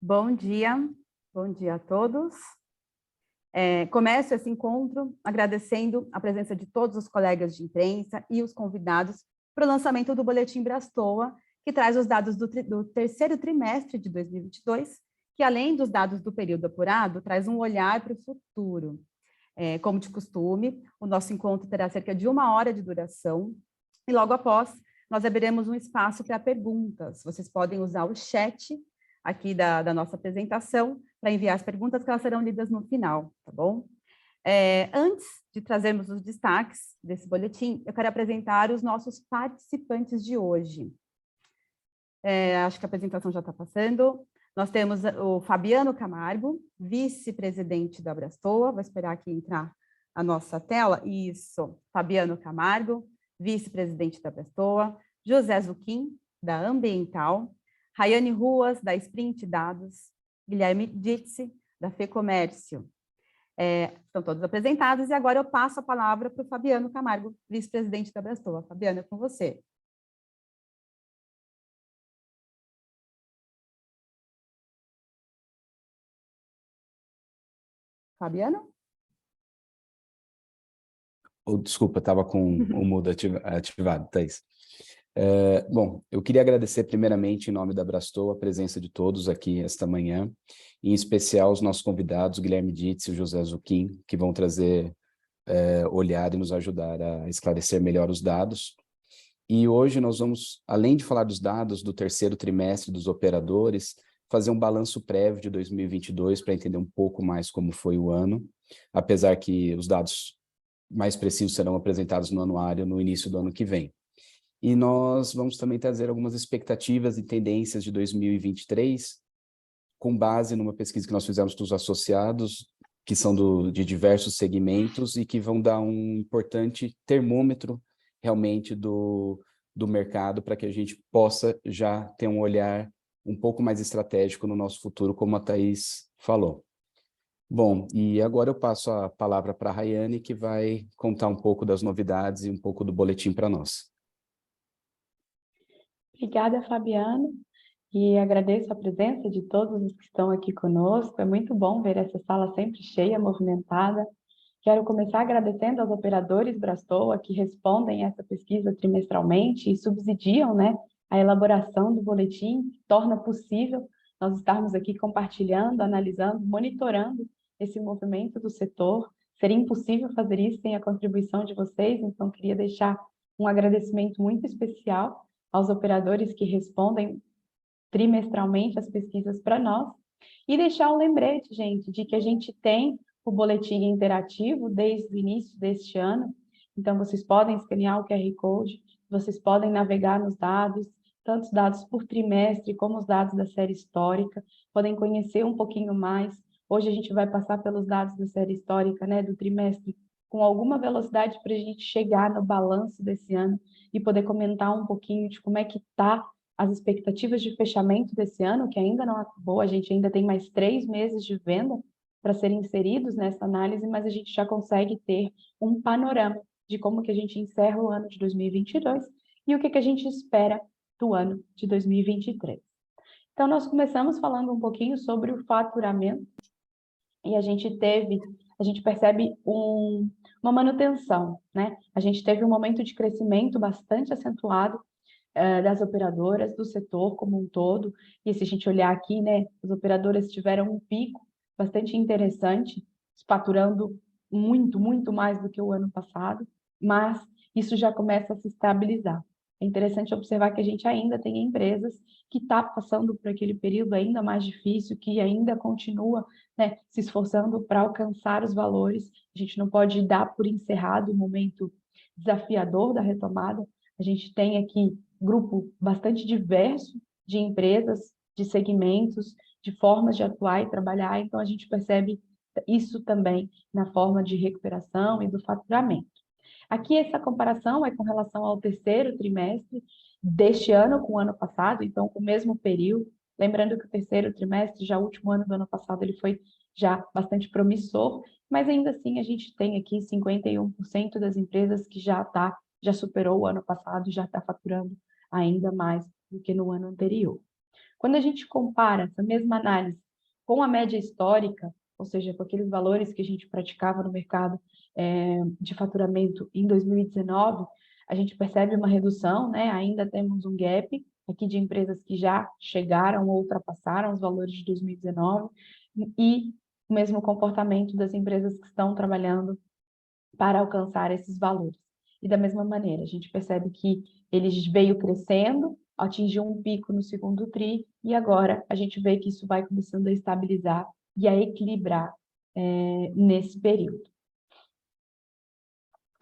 Bom dia a todos. Começo esse encontro agradecendo a presença de todos os colegas de imprensa e os convidados para o lançamento do Boletim Brastoa, que traz os dados do terceiro trimestre de 2022, que além dos dados do período apurado, traz um olhar para o futuro. Como de costume, o nosso encontro terá cerca de 1 hora de duração e logo após nós abriremos um espaço para perguntas. Vocês podem usar o chat aqui da nossa apresentação para enviar as perguntas que elas serão lidas no final, tá bom? Antes de trazermos os destaques desse boletim, eu quero apresentar os nossos participantes de hoje. Acho que a apresentação já está passando. Nós temos o Fabiano Camargo, vice-presidente da Brastoa. Vou esperar aqui entrar a nossa tela. Isso, Fabiano Camargo, vice-presidente da Brastoa. José Zucchim, da Ambiental. Rayane Ruas, da Sprint Dados. Guilherme Ditzi, da FEComércio. Estão todos apresentados e agora eu passo a palavra para o Fabiano Camargo, vice-presidente da Brastoa. Fabiano, é com você. Fabiano? Desculpa, estava com o mudo ativado, Thaís. Bom, eu queria agradecer primeiramente, em nome da Brastoa, a presença de todos aqui esta manhã, em especial os nossos convidados, Guilherme Ditz e o José Zucchim, que vão trazer olhar e nos ajudar a esclarecer melhor os dados. E hoje nós vamos, além de falar dos dados do terceiro trimestre dos operadores, fazer um balanço prévio de 2022 para entender um pouco mais como foi o ano, apesar que os dados mais precisos serão apresentados no anuário no início do ano que vem. E nós vamos também trazer algumas expectativas e tendências de 2023, com base numa pesquisa que nós fizemos com os associados, que são de diversos segmentos e que vão dar um importante termômetro realmente do mercado para que a gente possa já ter um olhar um pouco mais estratégico no nosso futuro, como a Thaís falou. Bom, e agora eu passo a palavra para a Rayane, que vai contar um pouco das novidades e um pouco do boletim para nós. Obrigada, Fabiano, e agradeço a presença de todos os que estão aqui conosco. É muito bom ver essa sala sempre cheia, movimentada. Quero começar agradecendo aos operadores Brastoa que respondem essa pesquisa trimestralmente e subsidiam, a elaboração do boletim, que torna possível nós estarmos aqui compartilhando, analisando, monitorando esse movimento do setor. Seria impossível fazer isso sem a contribuição de vocês, então queria deixar um agradecimento muito especial aos operadores que respondem trimestralmente as pesquisas para nós, e deixar um lembrete, gente, de que a gente tem o boletim interativo desde o início deste ano, então vocês podem escanear o QR Code, vocês podem navegar nos dados, tanto os dados por trimestre como os dados da série histórica, podem conhecer um pouquinho mais. Hoje a gente vai passar pelos dados da série histórica, do trimestre, com alguma velocidade para a gente chegar no balanço desse ano e poder comentar um pouquinho de como é que está as expectativas de fechamento desse ano, que ainda não acabou, a gente ainda tem mais 3 meses de venda para serem inseridos nessa análise, mas a gente já consegue ter um panorama de como que a gente encerra o ano de 2022 e o que a gente espera do ano de 2023. Então, nós começamos falando um pouquinho sobre o faturamento e a gente percebe uma manutenção, A gente teve um momento de crescimento bastante acentuado das operadoras, do setor como um todo, e se a gente olhar aqui, as operadoras tiveram um pico bastante interessante, faturando muito, muito mais do que o ano passado, mas isso já começa a se estabilizar. É interessante observar que a gente ainda tem empresas que estão passando por aquele período ainda mais difícil, que ainda continua se esforçando para alcançar os valores. A gente não pode dar por encerrado o momento desafiador da retomada. A gente tem aqui grupo bastante diverso de empresas, de segmentos, de formas de atuar e trabalhar, então a gente percebe isso também na forma de recuperação e do faturamento. Aqui essa comparação é com relação ao terceiro trimestre deste ano com o ano passado, então com o mesmo período, lembrando que o terceiro trimestre, já o último ano do ano passado, ele foi já bastante promissor, mas ainda assim a gente tem aqui 51% das empresas que já superou o ano passado e já está faturando ainda mais do que no ano anterior. Quando a gente compara essa mesma análise com a média histórica, ou seja, com aqueles valores que a gente praticava no mercado de faturamento em 2019, a gente percebe uma redução, né? Ainda temos um gap aqui de empresas que já chegaram ou ultrapassaram os valores de 2019 e o mesmo comportamento das empresas que estão trabalhando para alcançar esses valores. E da mesma maneira, a gente percebe que ele veio crescendo, atingiu um pico no segundo TRI, e agora a gente vê que isso vai começando a estabilizar e a equilibrar nesse período.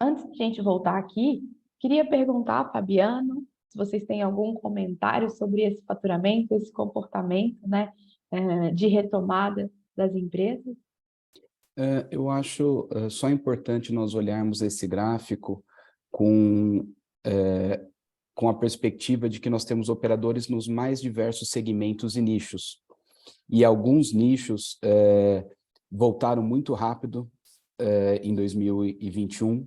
Antes de a gente voltar aqui, queria perguntar, Fabiano, se vocês têm algum comentário sobre esse faturamento, esse comportamento, né, de retomada das empresas. Eu acho só importante nós olharmos esse gráfico com a perspectiva de que nós temos operadores nos mais diversos segmentos e nichos. E alguns nichos voltaram muito rápido em 2021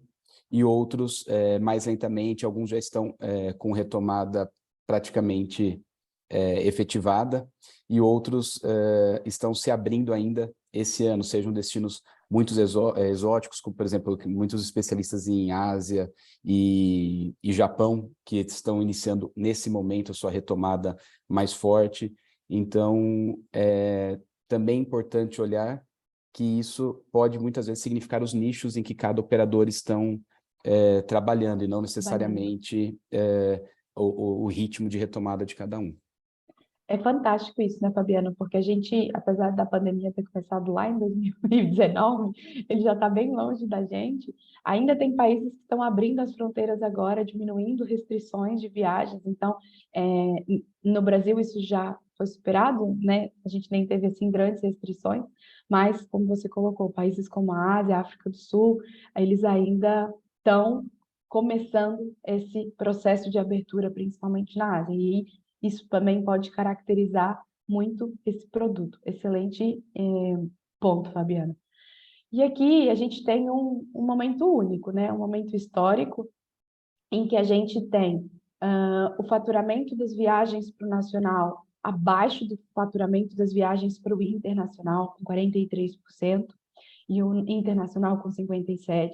e outros mais lentamente, alguns já estão com retomada praticamente efetivada e outros estão se abrindo ainda esse ano, sejam destinos muito exóticos, como, por exemplo, muitos especialistas em Ásia e Japão, que estão iniciando nesse momento a sua retomada mais forte. Então, também é importante olhar que isso pode muitas vezes significar os nichos em que cada operador estão trabalhando e não necessariamente o ritmo de retomada de cada um. É fantástico isso, né, Fabiano? Porque a gente, apesar da pandemia ter começado lá em 2019, ele já está bem longe da gente. Ainda tem países que estão abrindo as fronteiras agora, diminuindo restrições de viagens. Então, no Brasil isso já foi superado, né? A gente nem teve assim grandes restrições, mas como você colocou, países como a Ásia, a África do Sul, eles ainda estão começando esse processo de abertura, principalmente na Ásia. E isso também pode caracterizar muito esse produto. Excelente ponto, Fabiana. E aqui a gente tem um momento único, né? Um momento histórico em que a gente tem o faturamento das viagens para o nacional abaixo do faturamento das viagens para o internacional, com 43%, e o internacional com 57%.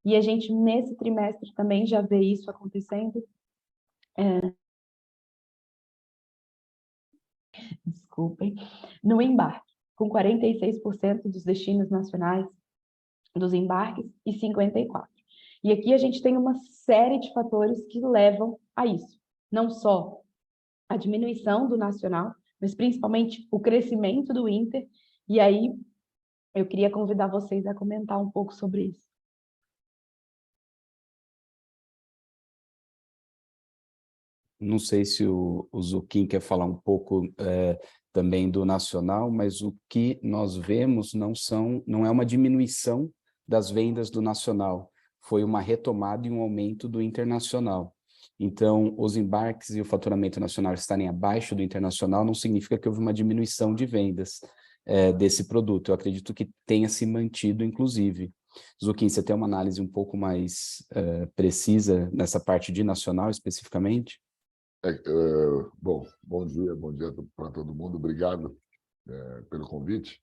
E a gente, nesse trimestre, também já vê isso acontecendo desculpem, no embarque, com 46% dos destinos nacionais dos embarques e 54%. E aqui a gente tem uma série de fatores que levam a isso. Não só a diminuição do nacional, mas principalmente o crescimento do Inter. E aí eu queria convidar vocês a comentar um pouco sobre isso. Não sei se o Zucchini quer falar um pouco também do nacional, mas o que nós vemos não é uma diminuição das vendas do nacional, foi uma retomada e um aumento do internacional. Então, os embarques e o faturamento nacional estarem abaixo do internacional não significa que houve uma diminuição de vendas desse produto. Eu acredito que tenha se mantido, inclusive. Zucchini, você tem uma análise um pouco mais precisa nessa parte de nacional, especificamente? Bom dia para todo mundo. Obrigado pelo convite.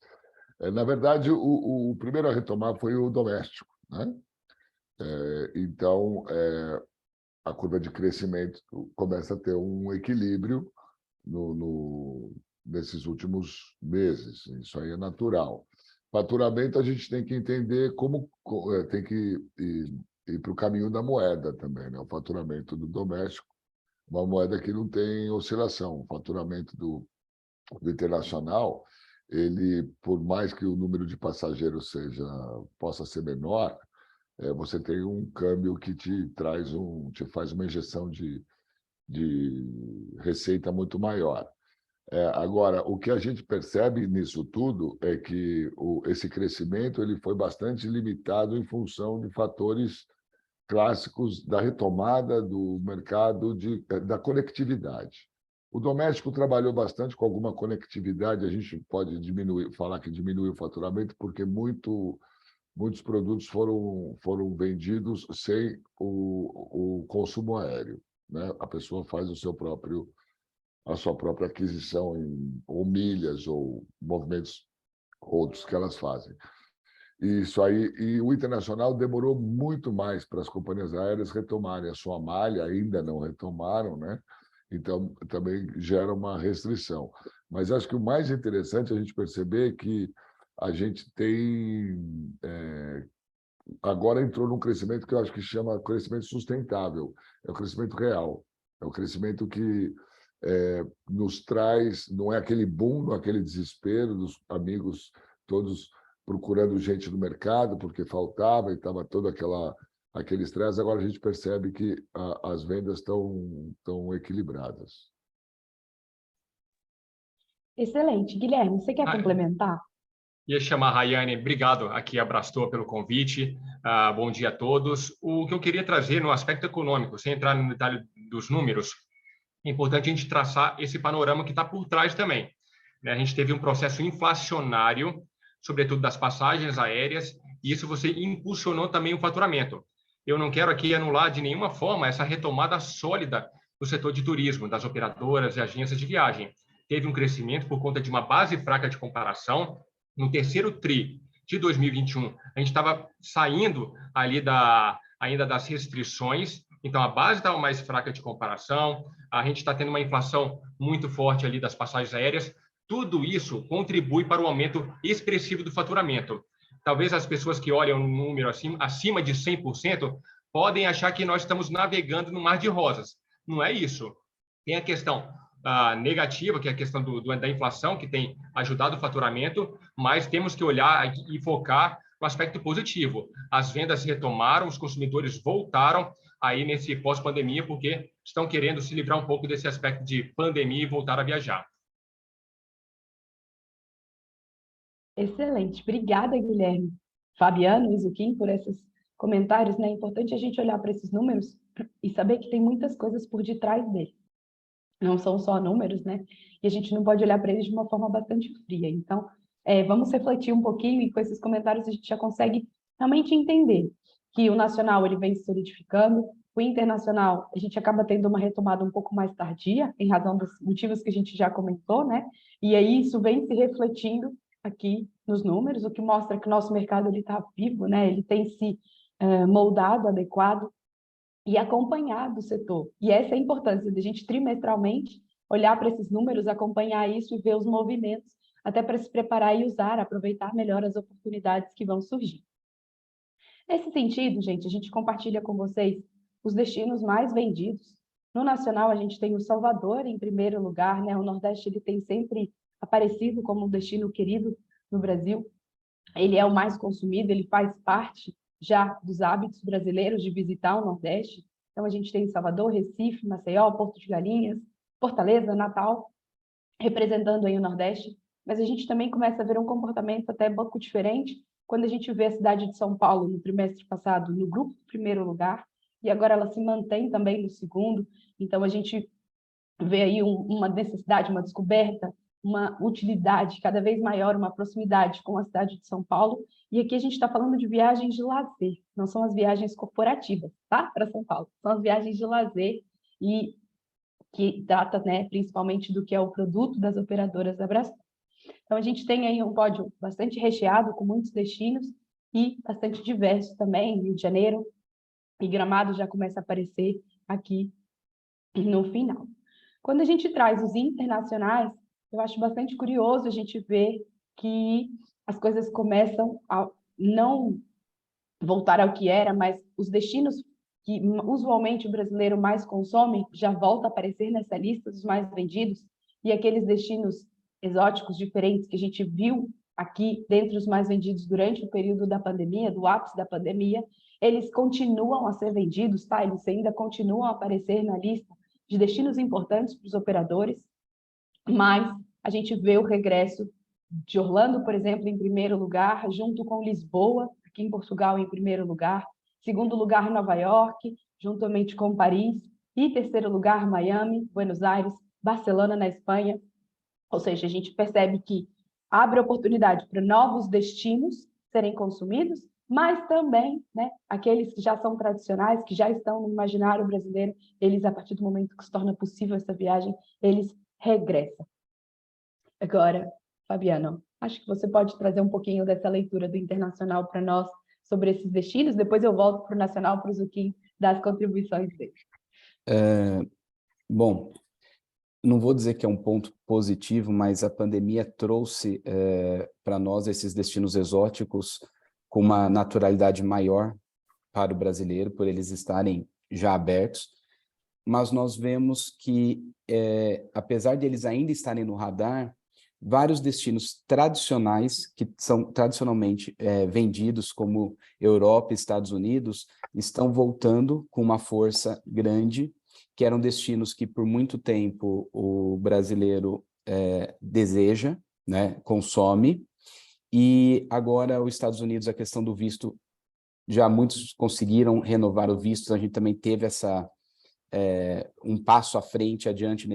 Na verdade, o primeiro a retomar foi o doméstico, né? Então, a curva de crescimento começa a ter um equilíbrio nesses últimos meses. Isso aí é natural. Faturamento, a gente tem que entender como tem que ir para o caminho da moeda também, né? O faturamento do doméstico, uma moeda que não tem oscilação. O faturamento do internacional, ele, por mais que o número de passageiros possa ser menor, você tem um câmbio que te faz uma injeção de receita muito maior. Agora, o que a gente percebe nisso tudo é que esse crescimento ele foi bastante limitado em função de fatores clássicos da retomada do mercado da conectividade. O doméstico trabalhou bastante com alguma conectividade, a gente pode falar que diminuiu o faturamento, porque muitos produtos foram vendidos sem o consumo aéreo, né? A pessoa faz o seu próprio a sua própria aquisição ou milhas ou movimentos outros que elas fazem. Isso aí, e o internacional demorou muito mais para as companhias aéreas retomarem a sua malha, ainda não retomaram, né? Então, também gera uma restrição. Mas acho que o mais interessante é a gente perceber que a gente tem... agora entrou num crescimento que eu acho que chama crescimento sustentável, é o crescimento real, é o crescimento que nos traz, não é aquele boom, não é aquele desespero dos amigos todos procurando gente no mercado porque faltava e estava todo aquele estresse. Agora a gente percebe que as vendas estão equilibradas. Excelente. Guilherme, você quer complementar? Ia chamar a Rayane, obrigado aqui a Brastor pelo convite, bom dia a todos. O que eu queria trazer no aspecto econômico, sem entrar no detalhe dos números, é importante a gente traçar esse panorama que está por trás também. A gente teve um processo inflacionário, sobretudo das passagens aéreas, e isso você impulsionou também o faturamento. Eu não quero aqui anular de nenhuma forma essa retomada sólida do setor de turismo, das operadoras e agências de viagem. Teve um crescimento por conta de uma base fraca de comparação. No terceiro TRI de 2021, a gente estava saindo ali ainda das restrições, então a base estava mais fraca de comparação, a gente está tendo uma inflação muito forte ali das passagens aéreas. Tudo isso contribui para o aumento expressivo do faturamento. Talvez as pessoas que olham um número acima de 100% podem achar que nós estamos navegando no mar de rosas. Não é isso. Tem a questão negativa, que é a questão da inflação, que tem ajudado o faturamento, mas temos que olhar e focar no aspecto positivo. As vendas se retomaram, os consumidores voltaram aí nesse pós-pandemia, porque estão querendo se livrar um pouco desse aspecto de pandemia e voltar a viajar. Excelente. Obrigada, Guilherme. Fabiano e Zuquim, por esses comentários, né? É importante a gente olhar para esses números e saber que tem muitas coisas por detrás deles. Não são só números, né? E a gente não pode olhar para eles de uma forma bastante fria. Então, vamos refletir um pouquinho e com esses comentários a gente já consegue realmente entender que o nacional ele vem se solidificando, o internacional a gente acaba tendo uma retomada um pouco mais tardia, em razão dos motivos que a gente já comentou, né? E aí isso vem se refletindo aqui nos números, o que mostra que o nosso mercado está vivo, né? Ele tem se moldado, adequado e acompanhado o setor. E essa é a importância de a gente trimestralmente olhar para esses números, acompanhar isso e ver os movimentos, até para se preparar e usar, aproveitar melhor as oportunidades que vão surgir. Nesse sentido, gente, a gente compartilha com vocês os destinos mais vendidos. No nacional, a gente tem o Salvador em primeiro lugar, né? O Nordeste ele tem sempre aparecido como um destino querido no Brasil. Ele é o mais consumido, ele faz parte já dos hábitos brasileiros de visitar o Nordeste. Então, a gente tem Salvador, Recife, Maceió, Porto de Galinhas, Fortaleza, Natal, representando aí o Nordeste. Mas a gente também começa a ver um comportamento até um pouco diferente quando a gente vê a cidade de São Paulo no trimestre passado no grupo primeiro lugar, e agora ela se mantém também no segundo. Então, a gente vê aí uma necessidade, uma descoberta, uma utilidade cada vez maior, uma proximidade com a cidade de São Paulo. E aqui a gente está falando de viagens de lazer, não são as viagens corporativas, tá? Para São Paulo, são as viagens de lazer e que data, né, principalmente do que é o produto das operadoras da Brastor. Então, a gente tem aí um pódio bastante recheado, com muitos destinos e bastante diverso também. Rio de Janeiro e Gramado já começa a aparecer aqui no final. Quando a gente traz os internacionais, eu acho bastante curioso a gente ver que as coisas começam a não voltar ao que era, mas os destinos que usualmente o brasileiro mais consome já volta a aparecer nessa lista dos mais vendidos, e aqueles destinos exóticos diferentes que a gente viu aqui dentre os mais vendidos durante o período da pandemia, do ápice da pandemia, eles continuam a ser vendidos, tá? Eles ainda continuam a aparecer na lista de destinos importantes para os operadores, mas a gente vê o regresso de Orlando, por exemplo, em primeiro lugar, junto com Lisboa, aqui em Portugal, em primeiro lugar, segundo lugar, Nova York, juntamente com Paris, e terceiro lugar, Miami, Buenos Aires, Barcelona, na Espanha. Ou seja, a gente percebe que abre oportunidade para novos destinos serem consumidos, mas também, né, aqueles que já são tradicionais, que já estão no imaginário brasileiro, eles, a partir do momento que se torna possível essa viagem, eles regressa. Agora, Fabiano, acho que você pode trazer um pouquinho dessa leitura do internacional para nós sobre esses destinos, depois eu volto para o nacional, para o Zucchini, das contribuições dele. Bom, não vou dizer que é um ponto positivo, mas a pandemia trouxe para nós esses destinos exóticos com uma naturalidade maior para o brasileiro, por eles estarem já abertos, mas nós vemos que, apesar de eles ainda estarem no radar, vários destinos tradicionais, que são tradicionalmente vendidos como Europa e Estados Unidos, estão voltando com uma força grande, que eram destinos que por muito tempo o brasileiro deseja, né, consome, e agora os Estados Unidos, a questão do visto, já muitos conseguiram renovar o visto, a gente também teve um passo à frente, adiante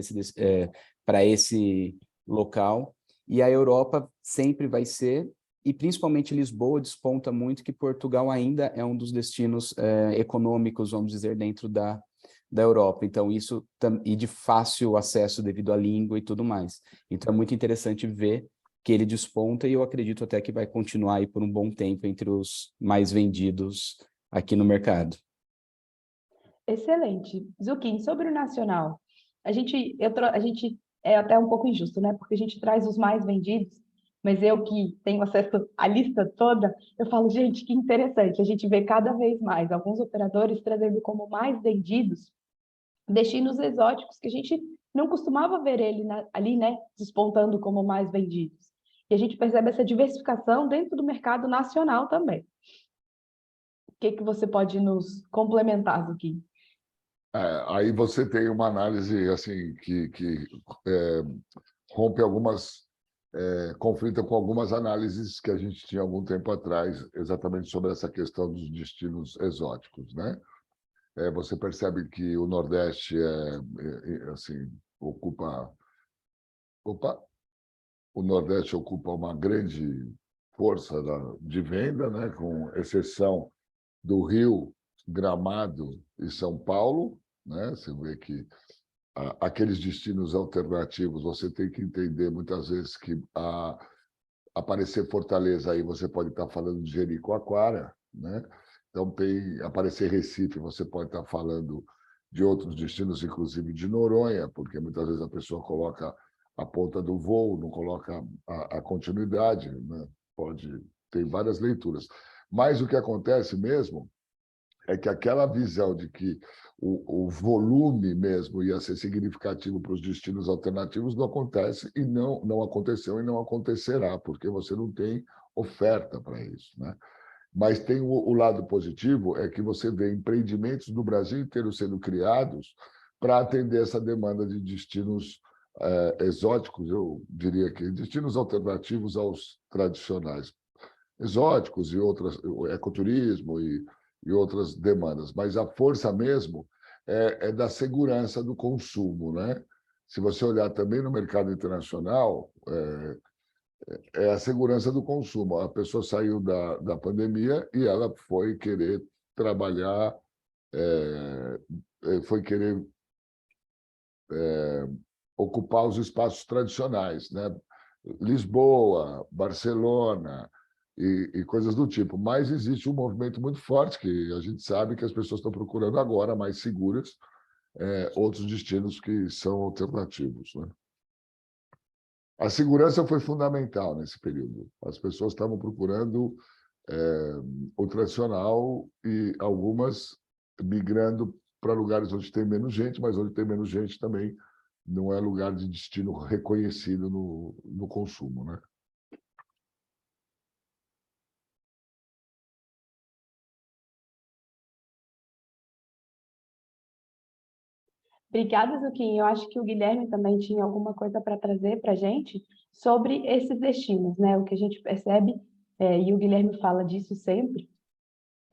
para esse local, e a Europa sempre vai ser, e principalmente Lisboa desponta muito que Portugal ainda é um dos destinos econômicos, vamos dizer, dentro da Europa, então isso, e de fácil acesso devido à língua e tudo mais. Então é muito interessante ver que ele desponta e eu acredito até que vai continuar aí por um bom tempo entre os mais vendidos aqui no mercado. Excelente. Zucchini, sobre o nacional, a gente é até um pouco injusto, né? Porque a gente traz os mais vendidos, mas eu que tenho acesso à lista toda, eu falo, gente, que interessante, a gente vê cada vez mais alguns operadores trazendo como mais vendidos destinos exóticos que a gente não costumava ver ali, né, despontando como mais vendidos. E a gente percebe essa diversificação dentro do mercado nacional também. O que você pode nos complementar, Zucchini? Aí você tem uma análise assim que rompe conflita com algumas análises que a gente tinha algum tempo atrás, exatamente sobre essa questão dos destinos exóticos, né? Você percebe que o Nordeste assim, o Nordeste ocupa uma grande força de venda, né? Com exceção do Rio, Gramado e São Paulo, né? Você vê que aqueles destinos alternativos, você tem que entender muitas vezes que aparecer Fortaleza aí você pode estar falando de Jericoacoara, né? Então aparecer Recife, você pode estar falando de outros destinos, inclusive de Noronha, porque muitas vezes a pessoa coloca a ponta do voo, não coloca a continuidade, né? Tem várias leituras. Mas o que acontece mesmo é que aquela visão de que o volume mesmo ia ser significativo para os destinos alternativos não acontece e não aconteceu e não acontecerá, porque você não tem oferta para isso, né? Mas tem o lado positivo, é que você vê empreendimentos do Brasil inteiro sendo criados para atender essa demanda de destinos exóticos, eu diria que destinos alternativos aos tradicionais. Exóticos e outras, ecoturismo e outras demandas, mas a força mesmo é da segurança do consumo, né? Se você olhar também no mercado internacional, é a segurança do consumo. A pessoa saiu da pandemia e ela foi querer trabalhar, foi querer ocupar os espaços tradicionais, né? Lisboa, Barcelona e coisas do tipo. Mas existe um movimento muito forte que a gente sabe que as pessoas estão procurando agora, mais seguras, outros destinos que são alternativos, né? A segurança foi fundamental nesse período. As pessoas estavam procurando o tradicional e algumas migrando para lugares onde tem menos gente, mas onde tem menos gente também não é lugar de destino reconhecido no consumo, né? Obrigada, Zucchini. Eu acho que o Guilherme também tinha alguma coisa para trazer para a gente sobre esses destinos, né? O que a gente percebe, e o Guilherme fala disso sempre,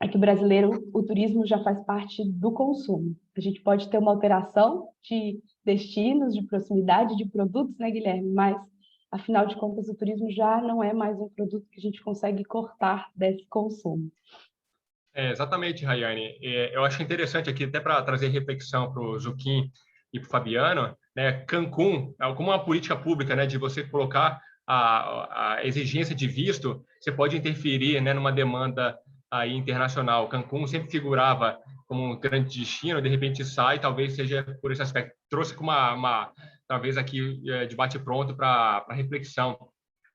é que o brasileiro, o turismo já faz parte do consumo. A gente pode ter uma alteração de destinos, de proximidade, de produtos, né, Guilherme? Mas, afinal de contas, o turismo já não é mais um produto que a gente consegue cortar desse consumo. Exatamente, Rayane. Eu acho interessante aqui, até para trazer reflexão para o Zucchini e para o Fabiano, né, Cancún, como uma política pública, né, de você colocar a exigência de visto, você pode interferir, né, numa demanda aí internacional. Cancún sempre figurava como um grande destino, de repente sai, talvez seja por esse aspecto. Trouxe com talvez aqui de bate-pronto para reflexão.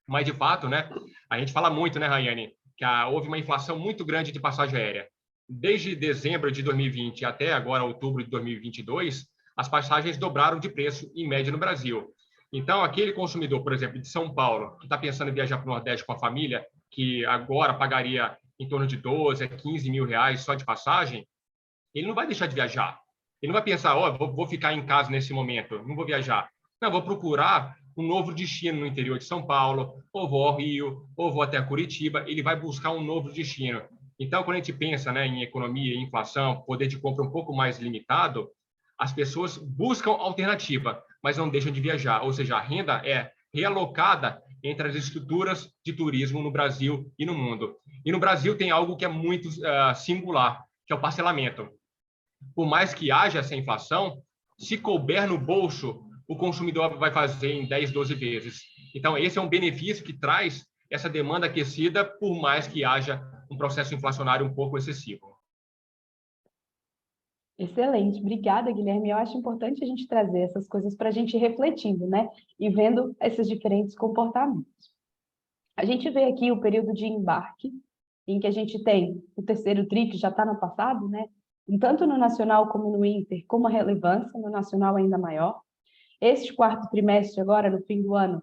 Mas, de fato, né, a gente fala muito, né, Rayane, que houve uma inflação muito grande de passagem aérea. Desde dezembro de 2020 até agora, outubro de 2022, as passagens dobraram de preço, em média, no Brasil. Então, aquele consumidor, por exemplo, de São Paulo, que está pensando em viajar para o Nordeste com a família, que agora pagaria em torno de 12 a 15 mil reais só de passagem, ele não vai deixar de viajar. Ele não vai pensar, vou ficar em casa nesse momento, não vou viajar. Não, vou procurar um novo destino no interior de São Paulo, ou vou ao Rio, ou vou até Curitiba, ele vai buscar um novo destino. Então, quando a gente pensa, né, em economia, em inflação, poder de compra um pouco mais limitado, as pessoas buscam alternativa, mas não deixam de viajar. Ou seja, a renda é realocada entre as estruturas de turismo no Brasil e no mundo. E no Brasil tem algo que é muito singular, que é o parcelamento. Por mais que haja essa inflação, se couber no bolso, o consumidor vai fazer em 10, 12 vezes. Então, esse é um benefício que traz essa demanda aquecida, por mais que haja um processo inflacionário um pouco excessivo. Excelente, obrigada, Guilherme. Eu acho importante a gente trazer essas coisas para a gente ir refletindo, né? E vendo esses diferentes comportamentos. A gente vê aqui o período de embarque, em que a gente tem o terceiro TRI, que já está no passado, né? Tanto no nacional como no inter, com uma relevância, no nacional ainda maior. Este quarto trimestre, agora, no fim do ano,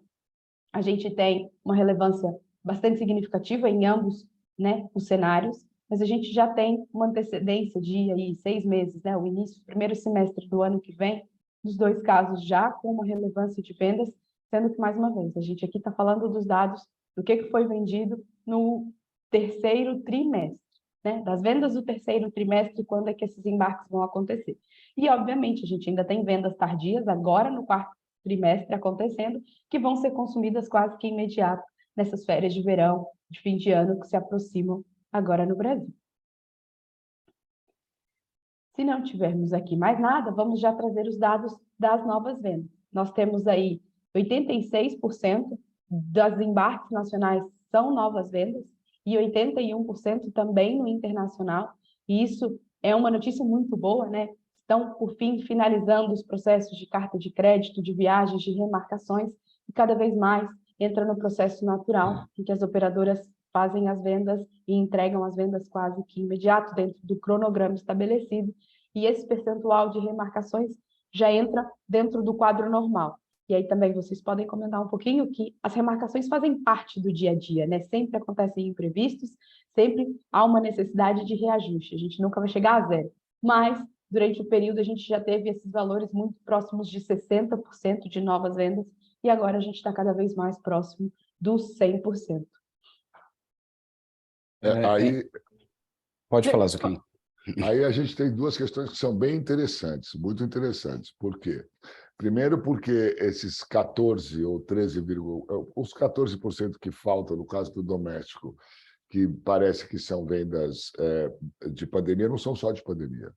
a gente tem uma relevância bastante significativa em ambos, né, os cenários, mas a gente já tem uma antecedência de aí, 6 meses, né, o início, primeiro semestre do ano que vem, dos dois casos já com uma relevância de vendas, sendo que, mais uma vez, a gente aqui está falando dos dados do que foi vendido no terceiro trimestre, né, das vendas do terceiro trimestre, quando é que esses embarques vão acontecer. E, obviamente, a gente ainda tem vendas tardias agora no quarto trimestre acontecendo, que vão ser consumidas quase que imediato nessas férias de verão, de fim de ano, que se aproximam agora no Brasil. Se não tivermos aqui mais nada, vamos já trazer os dados das novas vendas. Nós temos aí 86% das embarques nacionais são novas vendas e 81% também no internacional. E isso é uma notícia muito boa, né? Estão, por fim, finalizando os processos de carta de crédito, de viagens, de remarcações, e cada vez mais entra no processo natural, em que as operadoras fazem as vendas e entregam as vendas quase que imediato dentro do cronograma estabelecido, e esse percentual de remarcações já entra dentro do quadro normal. E aí também vocês podem comentar um pouquinho que as remarcações fazem parte do dia a dia, né? Sempre acontecem imprevistos, sempre há uma necessidade de reajuste, a gente nunca vai chegar a zero, mas durante o período a gente já teve esses valores muito próximos de 60% de novas vendas, e agora a gente está cada vez mais próximo dos 100%. Pode falar, Zucchini. Aí a gente tem duas questões que são bem interessantes, muito interessantes. Por quê? Primeiro, porque esses 14 ou 13, os 14% que faltam no caso do doméstico, que parece que são vendas de pandemia, não são só de pandemia,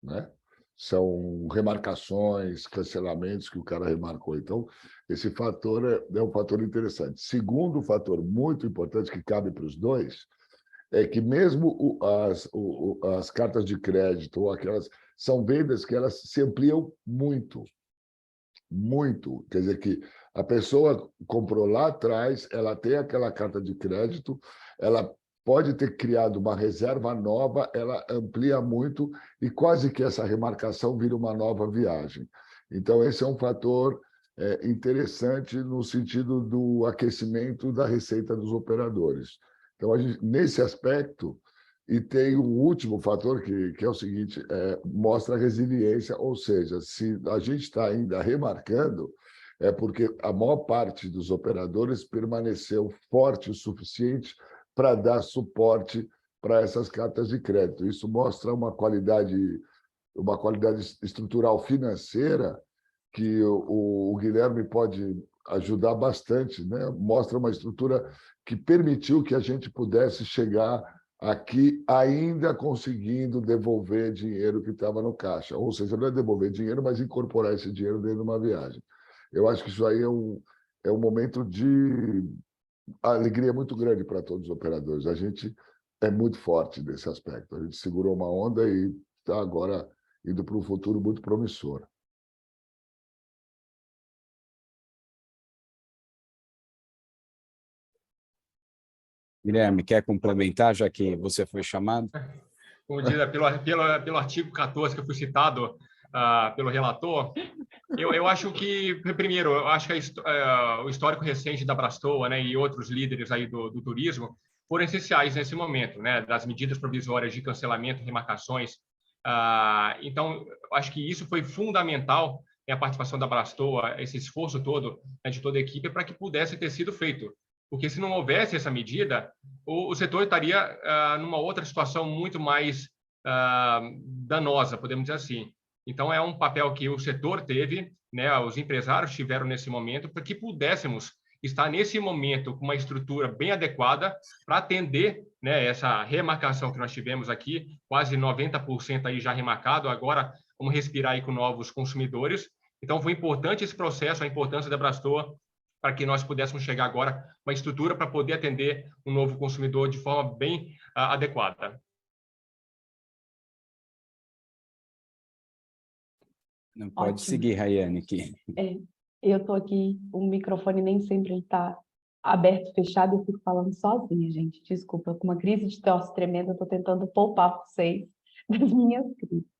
né? São remarcações, cancelamentos que o cara remarcou. Então, esse fator é um fator interessante. Segundo fator muito importante que cabe para os dois é que mesmo as cartas de crédito ou aquelas são vendas que elas se ampliam muito, muito. Quer dizer que a pessoa comprou lá atrás, ela tem aquela carta de crédito, ela pode ter criado uma reserva nova, ela amplia muito e quase que essa remarcação vira uma nova viagem. Então, esse é um fator interessante no sentido do aquecimento da receita dos operadores. Então, nesse aspecto, e tem um último fator que é o seguinte, mostra a resiliência, ou seja, se a gente está ainda remarcando, é porque a maior parte dos operadores permaneceu forte o suficiente para dar suporte para essas cartas de crédito. Isso mostra uma qualidade estrutural financeira que o Guilherme pode ajudar bastante, né? Mostra uma estrutura que permitiu que a gente pudesse chegar aqui ainda conseguindo devolver dinheiro que estava no caixa. Ou seja, não é devolver dinheiro, mas incorporar esse dinheiro dentro de uma viagem. Eu acho que isso aí é um momento de alegria muito grande para todos os operadores. A gente é muito forte nesse aspecto. A gente segurou uma onda e está agora indo para um futuro muito promissor. Guilherme, quer complementar, já que você foi chamado? Como diz, pelo artigo 14 que eu fui citado pelo relator, eu acho que, primeiro, eu acho que o histórico recente da Brastoa, né, e outros líderes aí do turismo foram essenciais nesse momento, né, das medidas provisórias de cancelamento e remarcações. Então, acho que isso foi fundamental, né, a participação da Brastoa, esse esforço todo, né, de toda a equipe, para que pudesse ter sido feito. Porque se não houvesse essa medida, o setor estaria numa outra situação muito mais danosa, podemos dizer assim. Então, é um papel que o setor teve, né, os empresários tiveram nesse momento, para que pudéssemos estar nesse momento com uma estrutura bem adequada para atender, né, essa remarcação que nós tivemos aqui, quase 90% aí já remarcado, agora vamos respirar aí com novos consumidores. Então, foi importante esse processo, a importância da Brastoa, para que nós pudéssemos chegar agora uma estrutura para poder atender um novo consumidor de forma bem adequada. Não pode Ótimo. seguir, Rayane, aqui. Eu estou aqui, o microfone nem sempre está aberto, fechado, eu fico falando sozinha, gente. Desculpa, com uma crise de tosse tremenda, eu estou tentando poupar vocês das minhas crises.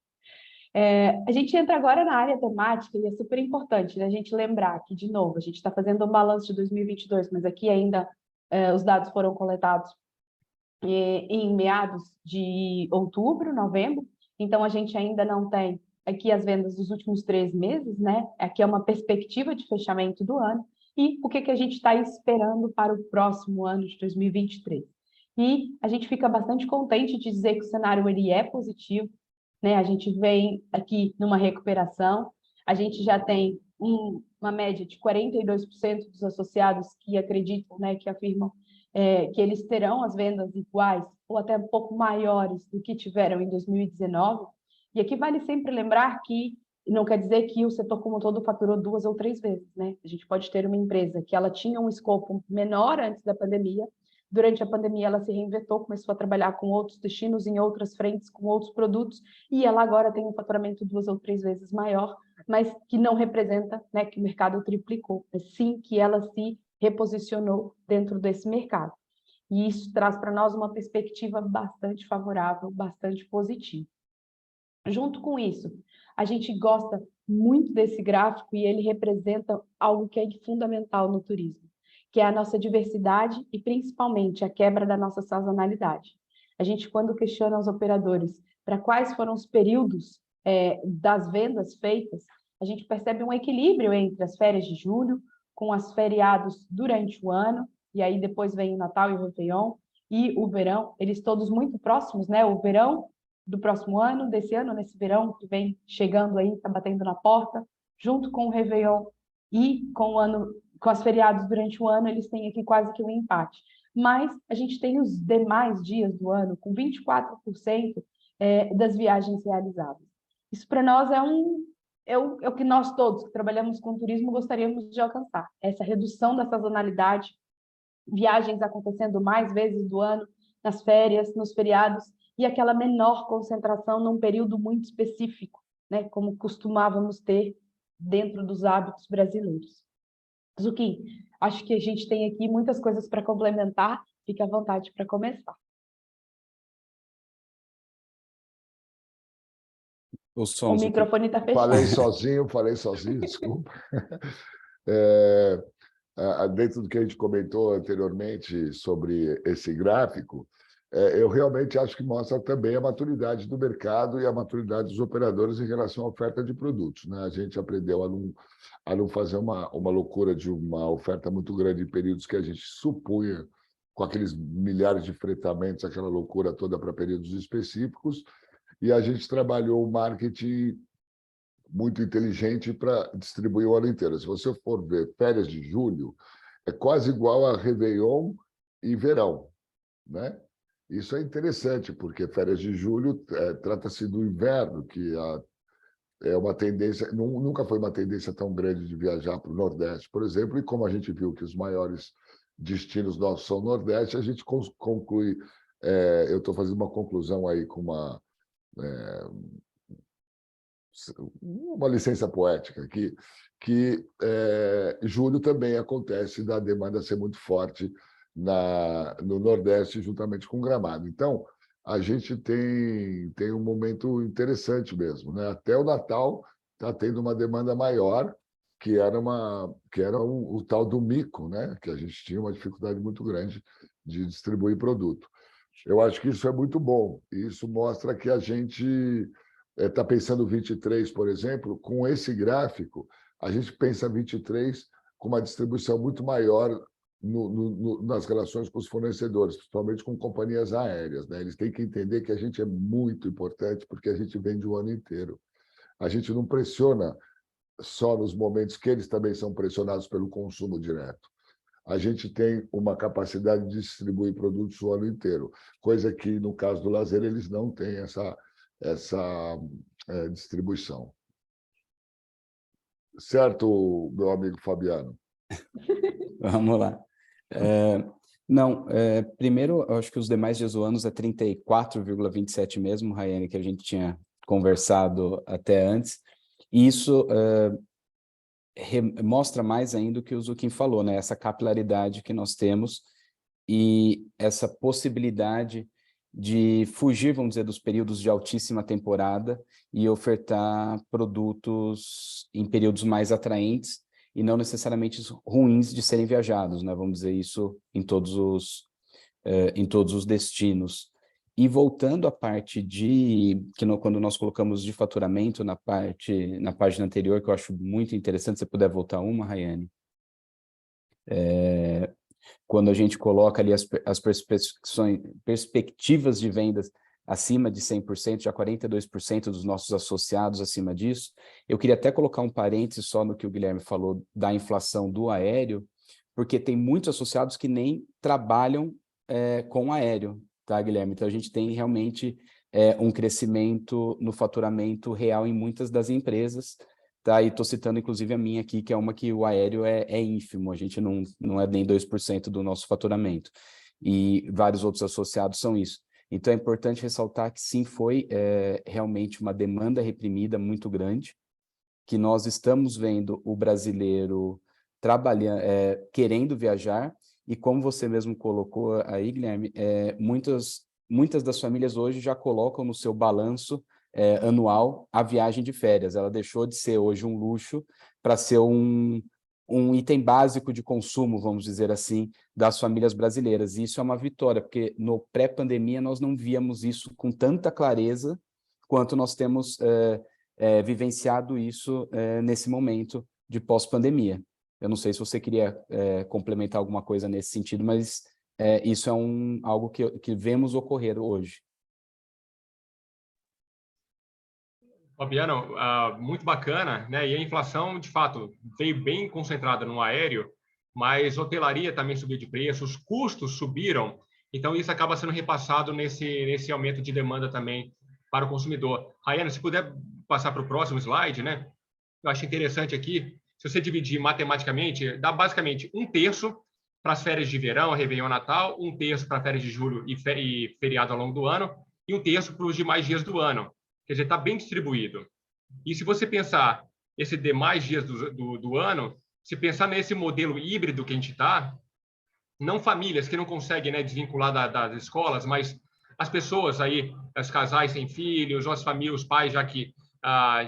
A gente entra agora na área temática e é super importante, né, a gente lembrar que, de novo, a gente está fazendo um balanço de 2022, mas aqui ainda os dados foram coletados em meados de outubro, novembro, então a gente ainda não tem aqui as vendas dos últimos 3 meses, né? Aqui é uma perspectiva de fechamento do ano e o que a gente está esperando para o próximo ano de 2023. E a gente fica bastante contente de dizer que o cenário ele é positivo, né? A gente vem aqui numa recuperação, a gente já tem uma média de 42% dos associados que acreditam, né, que afirmam que eles terão as vendas iguais ou até um pouco maiores do que tiveram em 2019. E aqui vale sempre lembrar que não quer dizer que o setor como todo faturou 2 ou 3 vezes, né? A gente pode ter uma empresa que ela tinha um escopo menor antes da pandemia, durante a pandemia ela se reinventou, começou a trabalhar com outros destinos, em outras frentes, com outros produtos, e ela agora tem um faturamento 2 ou 3 vezes maior, mas que não representa, né, que o mercado triplicou, mas sim que ela se reposicionou dentro desse mercado. E isso traz para nós uma perspectiva bastante favorável, bastante positiva. Junto com isso, a gente gosta muito desse gráfico e ele representa algo que é fundamental no turismo, que é a nossa diversidade e principalmente a quebra da nossa sazonalidade. A gente, quando questiona os operadores para quais foram os períodos das vendas feitas, a gente percebe um equilíbrio entre as férias de julho, com as feriados durante o ano, e aí depois vem o Natal e o Réveillon, e o verão, eles todos muito próximos, né? O verão do próximo ano, desse ano, nesse verão que vem chegando aí, está batendo na porta, junto com o Réveillon e com o ano, com as feriados durante o ano, eles têm aqui quase que um empate. Mas a gente tem os demais dias do ano com 24% das viagens realizadas. Isso para nós é o que nós todos que trabalhamos com turismo gostaríamos de alcançar. Essa redução da sazonalidade, viagens acontecendo mais vezes do ano, nas férias, nos feriados, e aquela menor concentração num período muito específico, né, como costumávamos ter dentro dos hábitos brasileiros. Zuki, acho que a gente tem aqui muitas coisas para complementar, fique à vontade para começar. O microfone está fechado. Falei sozinho, desculpa. Dentro do que a gente comentou anteriormente sobre esse gráfico, eu realmente acho que mostra também a maturidade do mercado e a maturidade dos operadores em relação à oferta de produtos, né? A gente aprendeu a não fazer uma loucura de uma oferta muito grande em períodos que a gente supunha, com aqueles milhares de fretamentos, aquela loucura toda para períodos específicos, e a gente trabalhou o marketing muito inteligente para distribuir o ano inteiro. Se você for ver férias de julho, é quase igual a Réveillon e verão, né? Isso é interessante, porque férias de julho trata-se do inverno, que é uma tendência, nunca foi uma tendência tão grande de viajar para o Nordeste, por exemplo, e como a gente viu que os maiores destinos nossos são o Nordeste, a gente conclui, eu estou fazendo uma conclusão aí com uma licença poética aqui, que julho também acontece da demanda ser muito forte no Nordeste, juntamente com Gramado. Então, a gente tem um momento interessante mesmo, né? Até o Natal está tendo uma demanda maior, que era o tal do mico, né? Que a gente tinha uma dificuldade muito grande de distribuir produto. Eu acho que isso é muito bom. E isso mostra que a gente está pensando 23, por exemplo, com esse gráfico, a gente pensa 23 com uma distribuição muito maior nas relações com os fornecedores, principalmente com companhias aéreas, né? Eles têm que entender que a gente é muito importante porque a gente vende o ano inteiro. A gente não pressiona só nos momentos que eles também são pressionados pelo consumo direto. A gente tem uma capacidade de distribuir produtos o ano inteiro, coisa que, no caso do lazer, eles não têm essa distribuição. Certo, meu amigo Fabiano? Vamos lá. Primeiro, eu acho que os demais dias do ano é 34,27 mesmo, Raiane, que a gente tinha conversado até antes. E isso mostra mais ainda o que o Zucchini falou, né? Essa capilaridade que nós temos e essa possibilidade de fugir, vamos dizer, dos períodos de altíssima temporada e ofertar produtos em períodos mais atraentes e não necessariamente ruins de serem viajados, né? Vamos dizer isso em todos os destinos. E voltando à parte quando nós colocamos de faturamento na página anterior, que eu acho muito interessante, se você puder voltar uma, Raiane. Quando a gente coloca ali as perspectivas de vendas acima de 100%, já 42% dos nossos associados acima disso. Eu queria até colocar um parênteses só no que o Guilherme falou da inflação do aéreo, porque tem muitos associados que nem trabalham com aéreo, tá, Guilherme? Então, a gente tem realmente um crescimento no faturamento real em muitas das empresas, tá? E estou citando, inclusive, a minha aqui, que é uma que o aéreo é ínfimo, a gente não é nem 2% do nosso faturamento. E vários outros associados são isso. Então, é importante ressaltar que, sim, foi realmente uma demanda reprimida muito grande, que nós estamos vendo o brasileiro trabalhando, querendo viajar, e como você mesmo colocou aí, Guilherme, muitas das famílias hoje já colocam no seu balanço anual a viagem de férias. Ela deixou de ser hoje um luxo para ser um item básico de consumo, vamos dizer assim, das famílias brasileiras. E isso é uma vitória, porque no pré-pandemia nós não víamos isso com tanta clareza quanto nós temos vivenciado isso nesse momento de pós-pandemia. Eu não sei se você queria complementar alguma coisa nesse sentido, mas isso é algo que vemos ocorrer hoje. Fabiano, muito bacana, né? E a inflação, de fato, veio bem concentrada no aéreo, mas hotelaria também subiu de preço, os custos subiram, então isso acaba sendo repassado nesse aumento de demanda também para o consumidor. Rayane, se puder passar para o próximo slide, né? Eu acho interessante aqui, se você dividir matematicamente, dá basicamente 1/3 para as férias de verão, Réveillon, Natal, 1/3 para férias de julho e feriado ao longo do ano, e 1/3 para os demais dias do ano. Quer dizer, está bem distribuído. E se você pensar esses demais dias do ano, se pensar nesse modelo híbrido que a gente está, não famílias que não conseguem, né, desvincular das escolas, mas as pessoas aí, os casais sem filhos, ou as famílias, os pais já que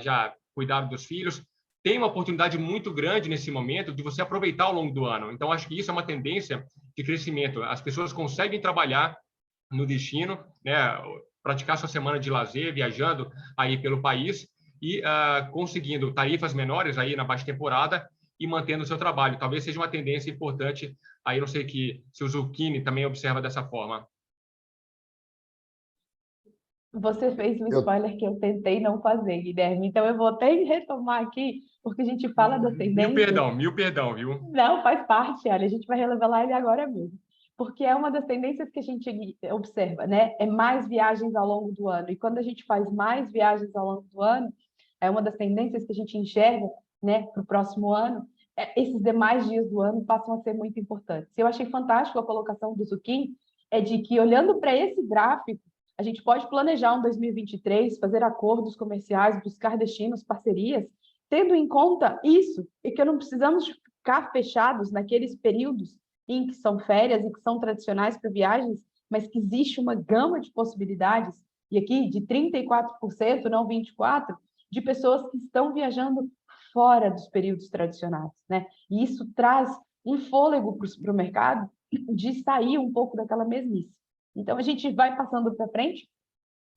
já cuidaram dos filhos, tem uma oportunidade muito grande nesse momento de você aproveitar ao longo do ano. Então, acho que isso é uma tendência de crescimento. As pessoas conseguem trabalhar no destino, né, praticar sua semana de lazer, viajando aí pelo país e conseguindo tarifas menores aí na baixa temporada e mantendo o seu trabalho. Talvez seja uma tendência importante. Aí não sei se o Zucchini também observa dessa forma. Você fez um spoiler que eu tentei não fazer, Guilherme. Então, eu vou até retomar aqui, porque a gente fala da tendência... Mil perdão, viu? Não, faz parte, olha, a gente vai revelar ele agora mesmo. porque é uma das tendências que a gente observa, né? É mais viagens ao longo do ano. E quando a gente faz mais viagens ao longo do ano, é uma das tendências que a gente enxerga, né, para o próximo ano, esses demais dias do ano passam a ser muito importantes. Eu achei fantástico a colocação do Zucchini, é de que, olhando para esse gráfico, a gente pode planejar um 2023, fazer acordos comerciais, buscar destinos, parcerias, tendo em conta isso, e que não precisamos ficar fechados naqueles períodos em que são férias e que são tradicionais para viagens, mas que existe uma gama de possibilidades, e aqui de 34%, não 24%, de pessoas que estão viajando fora dos períodos tradicionais, né? E isso traz um fôlego para o mercado de sair um pouco daquela mesmice. Então, a gente vai passando para frente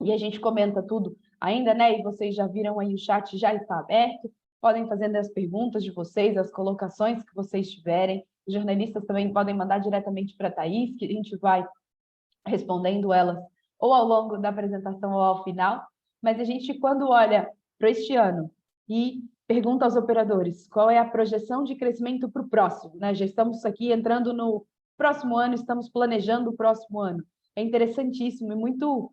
e a gente comenta tudo ainda, né? E vocês já viram aí, o chat já está aberto, podem fazer as perguntas de vocês, as colocações que vocês tiverem. Os jornalistas também podem mandar diretamente para a Thaís, que a gente vai respondendo elas ou ao longo da apresentação ou ao final. Mas a gente, quando olha para este ano e pergunta aos operadores qual é a projeção de crescimento para o próximo, né? Já estamos aqui entrando no próximo ano, estamos planejando o próximo ano. É interessantíssimo e muito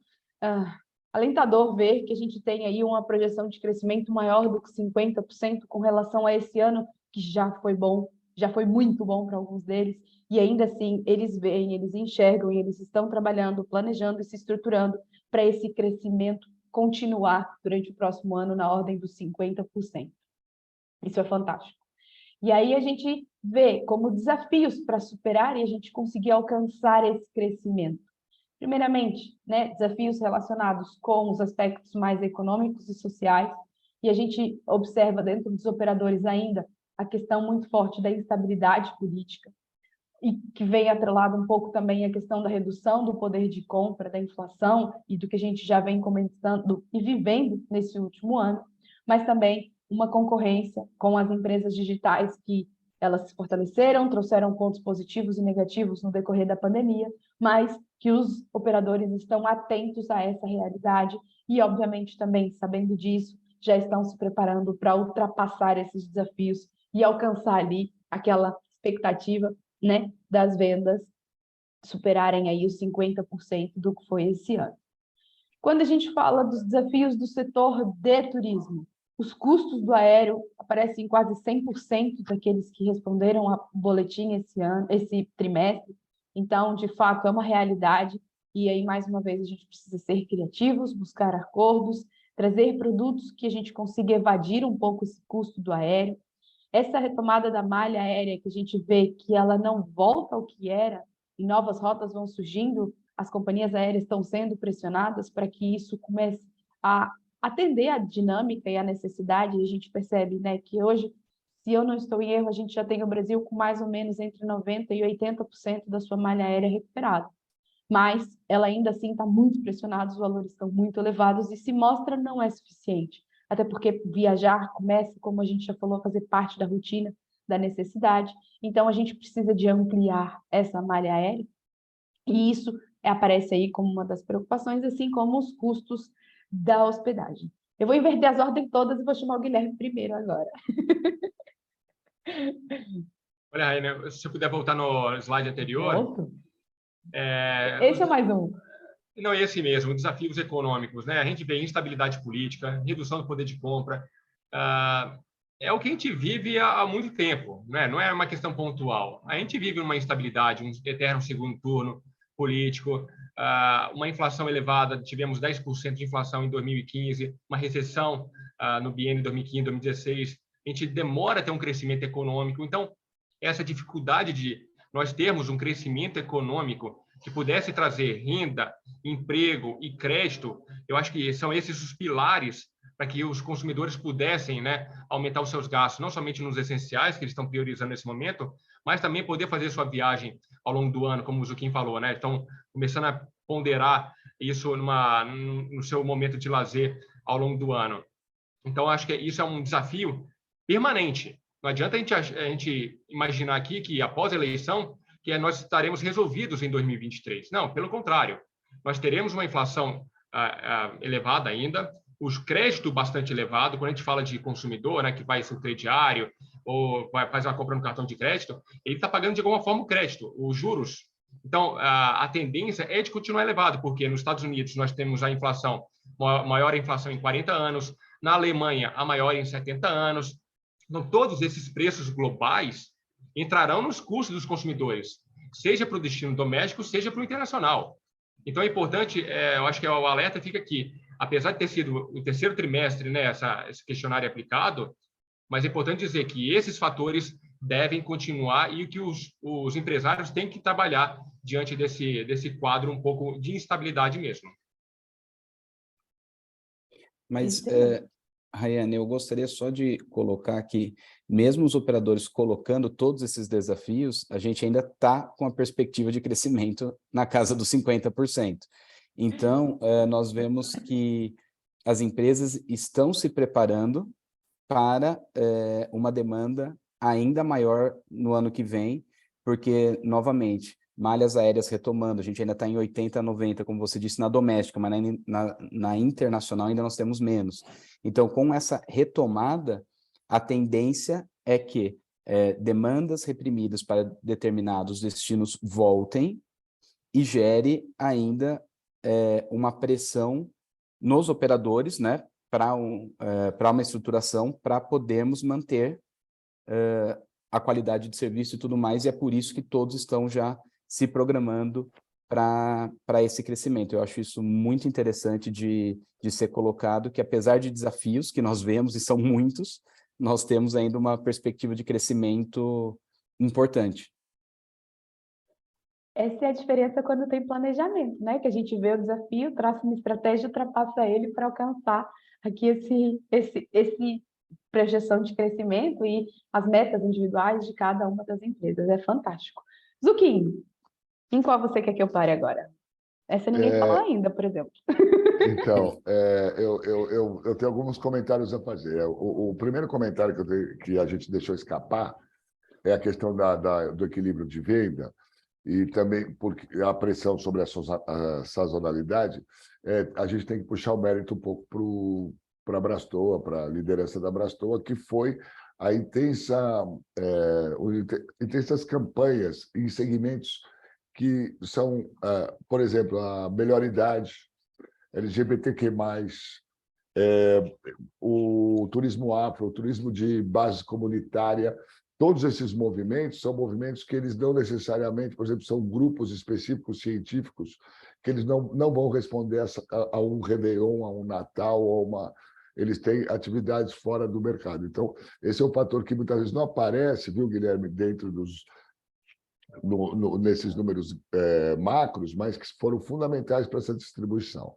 alentador ver que a gente tem aí uma projeção de crescimento maior do que 50% com relação a esse ano, que já foi bom, já foi muito bom para alguns deles, e ainda assim eles veem, eles enxergam e eles estão trabalhando, planejando e se estruturando para esse crescimento continuar durante o próximo ano na ordem dos 50%. Isso é fantástico. E aí a gente vê como desafios para superar e a gente conseguir alcançar esse crescimento. Primeiramente, né, desafios relacionados com os aspectos mais econômicos e sociais, e a gente observa dentro dos operadores ainda a questão muito forte da instabilidade política, e que vem atrelado um pouco também a questão da redução do poder de compra, da inflação, e do que a gente já vem comentando e vivendo nesse último ano, mas também uma concorrência com as empresas digitais que elas se fortaleceram, trouxeram pontos positivos e negativos no decorrer da pandemia, mas que os operadores estão atentos a essa realidade e, obviamente, também, sabendo disso, já estão se preparando para ultrapassar esses desafios e alcançar ali aquela expectativa, né, das vendas superarem aí os 50% do que foi esse ano. Quando a gente fala dos desafios do setor de turismo, os custos do aéreo aparecem em quase 100% daqueles que responderam ao boletim esse trimestre. Então, de fato, é uma realidade. E aí, mais uma vez, a gente precisa ser criativos, buscar acordos, trazer produtos que a gente consiga evadir um pouco esse custo do aéreo. Essa retomada da malha aérea, que a gente vê que ela não volta ao que era, e novas rotas vão surgindo, as companhias aéreas estão sendo pressionadas para que isso comece a atender a dinâmica e a necessidade. E a gente percebe, né, que hoje, se eu não estou em erro, a gente já tem o Brasil com mais ou menos entre 90% e 80% da sua malha aérea recuperada. Mas ela ainda assim está muito pressionada, os valores estão muito elevados e se mostra não é suficiente. Até porque viajar começa, como a gente já falou, a fazer parte da rotina, da necessidade. Então, a gente precisa de ampliar essa malha aérea e isso aparece aí como uma das preocupações, assim como os custos da hospedagem. Eu vou inverter as ordens todas e vou chamar o Guilherme primeiro agora. Olha, Rainer, se você puder voltar no slide anterior. Volto. Esse é mais um. Não, é esse mesmo, desafios econômicos, né? A gente vê instabilidade política, redução do poder de compra. É o que a gente vive há muito tempo, né? Não é uma questão pontual. A gente vive uma instabilidade, um eterno segundo turno político, uma inflação elevada, tivemos 10% de inflação em 2015, uma recessão no biênio 2015-2016. A gente demora a ter um crescimento econômico. Então, essa dificuldade de nós termos um crescimento econômico que pudesse trazer renda, emprego e crédito, eu acho que são esses os pilares para que os consumidores pudessem, né, aumentar os seus gastos, não somente nos essenciais, que eles estão priorizando nesse momento, mas também poder fazer sua viagem ao longo do ano, como o Zucchini falou, né? Estão começando a ponderar isso no seu momento de lazer ao longo do ano. Então, acho que isso é um desafio permanente. Não adianta a gente imaginar aqui que, após a eleição, que nós estaremos resolvidos em 2023. Não, pelo contrário. Nós teremos uma inflação elevada ainda, os créditos bastante elevados. Quando a gente fala de consumidor, né, que vai ser crediário ou vai fazer uma compra no cartão de crédito, ele está pagando de alguma forma o crédito, os juros Então, a tendência é de continuar elevado, porque nos Estados Unidos nós temos a inflação, maior inflação em 40 anos, na Alemanha a maior em 70 anos. Então, todos esses preços globais entrarão nos custos dos consumidores, seja para o destino doméstico, seja para o internacional. Então, é importante, eu acho que o alerta fica aqui, apesar de ter sido o terceiro trimestre, né, esse questionário aplicado, mas é importante dizer que esses fatores devem continuar e que os empresários têm que trabalhar diante desse quadro um pouco de instabilidade mesmo. Mas, Rayane, eu gostaria só de colocar que, mesmo os operadores colocando todos esses desafios, a gente ainda está com a perspectiva de crescimento na casa dos 50%. Então, nós vemos que as empresas estão se preparando para uma demanda ainda maior no ano que vem, porque, novamente, malhas aéreas retomando, a gente ainda está em 80, 90, como você disse, na doméstica, mas na internacional ainda nós temos menos. Então, com essa retomada, a tendência é que demandas reprimidas para determinados destinos voltem e gere ainda uma pressão nos operadores, né, para uma estruturação, para podermos manter a qualidade de serviço e tudo mais, e é por isso que todos estão já se programando para esse crescimento. Eu acho isso muito interessante de ser colocado, que apesar de desafios que nós vemos, e são muitos, nós temos ainda uma perspectiva de crescimento importante. Essa é a diferença quando tem planejamento, né? Que a gente vê o desafio, traça uma estratégia, ultrapassa ele para alcançar aqui esse projeção de crescimento e as metas individuais de cada uma das empresas. É fantástico. Zuquinho, em qual você quer que eu pare agora? Essa ninguém falou ainda, por exemplo. Então, eu tenho alguns comentários a fazer. O primeiro comentário que a gente deixou escapar é a questão do equilíbrio de venda, e também porque a pressão sobre a sazonalidade. A gente tem que puxar o mérito um pouco para a Brastoa, para a liderança da Brastoa, que foi a intensas campanhas em segmentos que são, por exemplo, a melhor idade, LGBTQ+, o turismo afro, o turismo de base comunitária. Todos esses movimentos são movimentos que eles não necessariamente, por exemplo, são grupos específicos científicos que eles não vão responder a um Réveillon, a um Natal, eles têm atividades fora do mercado. Então, esse é um fator que muitas vezes não aparece, viu, Guilherme, dentro nesses números macros, mas que foram fundamentais para essa distribuição.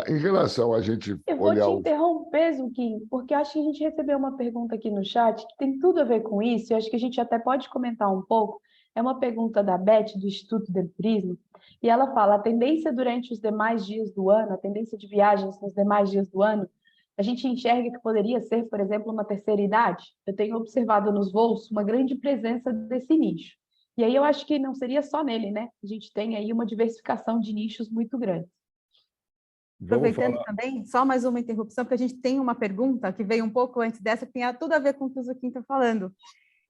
Em relação a gente Eu vou te interromper, Zuquinho, porque acho que a gente recebeu uma pergunta aqui no chat que tem tudo a ver com isso, e acho que a gente até pode comentar um pouco. É uma pergunta da Beth, do Instituto del Turismo, e ela fala: a tendência durante os demais dias do ano, a tendência de viagens nos demais dias do ano, a gente enxerga que poderia ser, por exemplo, uma terceira idade? Eu tenho observado nos voos uma grande presença desse nicho. E aí eu acho que não seria só nele, né? A gente tem aí uma diversificação de nichos muito grande. Aproveitando também, só mais uma interrupção, porque a gente tem uma pergunta que veio um pouco antes dessa, que tem tudo a ver com o que o Zuquinho está falando,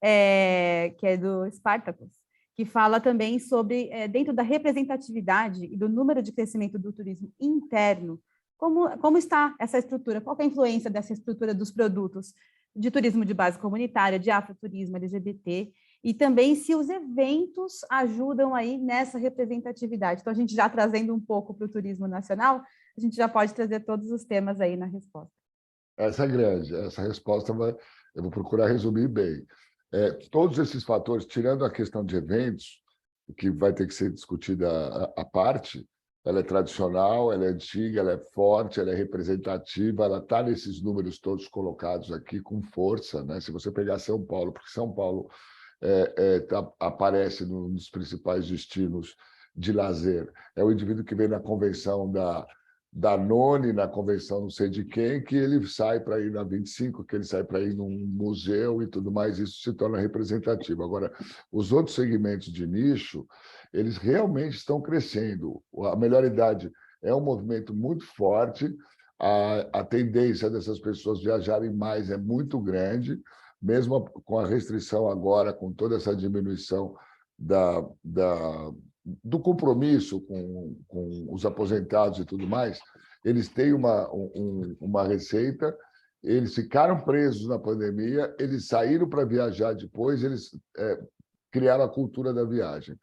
que é do Spartacus, que fala também sobre, dentro da representatividade e do número de crescimento do turismo interno, como está essa estrutura, qual é a influência dessa estrutura dos produtos de turismo de base comunitária, de afroturismo, LGBT, e também se os eventos ajudam aí nessa representatividade. Então, a gente já trazendo um pouco para o turismo nacional, a gente já pode trazer todos os temas aí na resposta. Essa é grande, essa resposta eu vou procurar resumir bem. Todos esses fatores, tirando a questão de eventos, que vai ter que ser discutida à parte, ela é tradicional, ela é antiga, ela é forte, ela é representativa, ela está nesses números todos colocados aqui com força, né? Se você pegar São Paulo, porque São Paulo aparece nos principais destinos de lazer, é o indivíduo que vem na convenção da None, na convenção não sei de quem, que ele sai para ir na 25, que ele sai para ir num museu e tudo mais, isso se torna representativo. Agora, os outros segmentos de nicho, eles realmente estão crescendo. A melhor idade é um movimento muito forte, a tendência dessas pessoas viajarem mais é muito grande, mesmo com a restrição agora, com toda essa diminuição do compromisso com os aposentados e tudo mais, eles têm uma receita, eles ficaram presos na pandemia, eles saíram para viajar depois, eles criaram a cultura da viagem.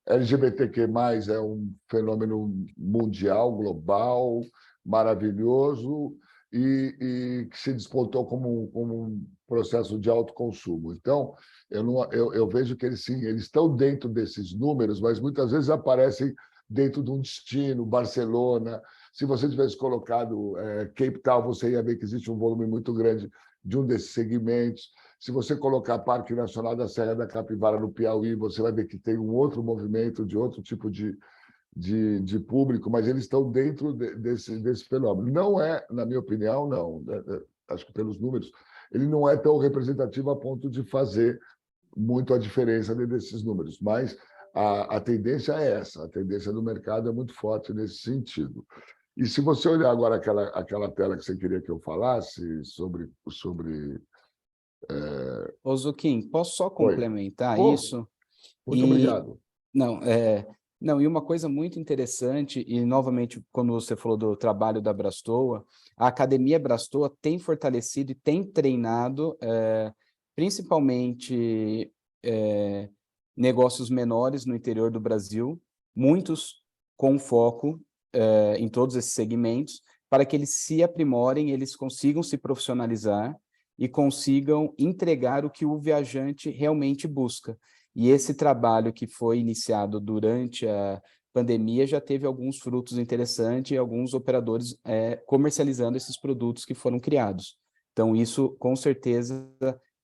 LGBTQ+, é um fenômeno mundial, global, maravilhoso, e que se despontou como um processo de autoconsumo. Então, eu vejo que eles estão dentro desses números, mas muitas vezes aparecem dentro de um destino, Barcelona. Se você tivesse colocado Cape Town, você ia ver que existe um volume muito grande de um desses segmentos. Se você colocar Parque Nacional da Serra da Capivara no Piauí, você vai ver que tem um outro movimento de outro tipo de público, mas eles estão dentro desse fenômeno. Não é, na minha opinião, não. Acho que pelos números, ele não é tão representativo a ponto de fazer muito a diferença desses números, mas a tendência é essa, a tendência do mercado é muito forte nesse sentido. E se você olhar agora aquela tela que você queria que eu falasse sobre Ô, Zuquim, posso só Oi. complementar Pô, isso? muito obrigado. Não, e uma coisa muito interessante, e novamente, quando você falou do trabalho da Brastoa, a Academia Brastoa tem fortalecido e tem treinado principalmente negócios menores no interior do Brasil, muitos com foco em todos esses segmentos, para que eles se aprimorem, eles consigam se profissionalizar e consigam entregar o que o viajante realmente busca. E esse trabalho que foi iniciado durante a pandemia já teve alguns frutos interessantes e alguns operadores comercializando esses produtos que foram criados. Então, isso, com certeza,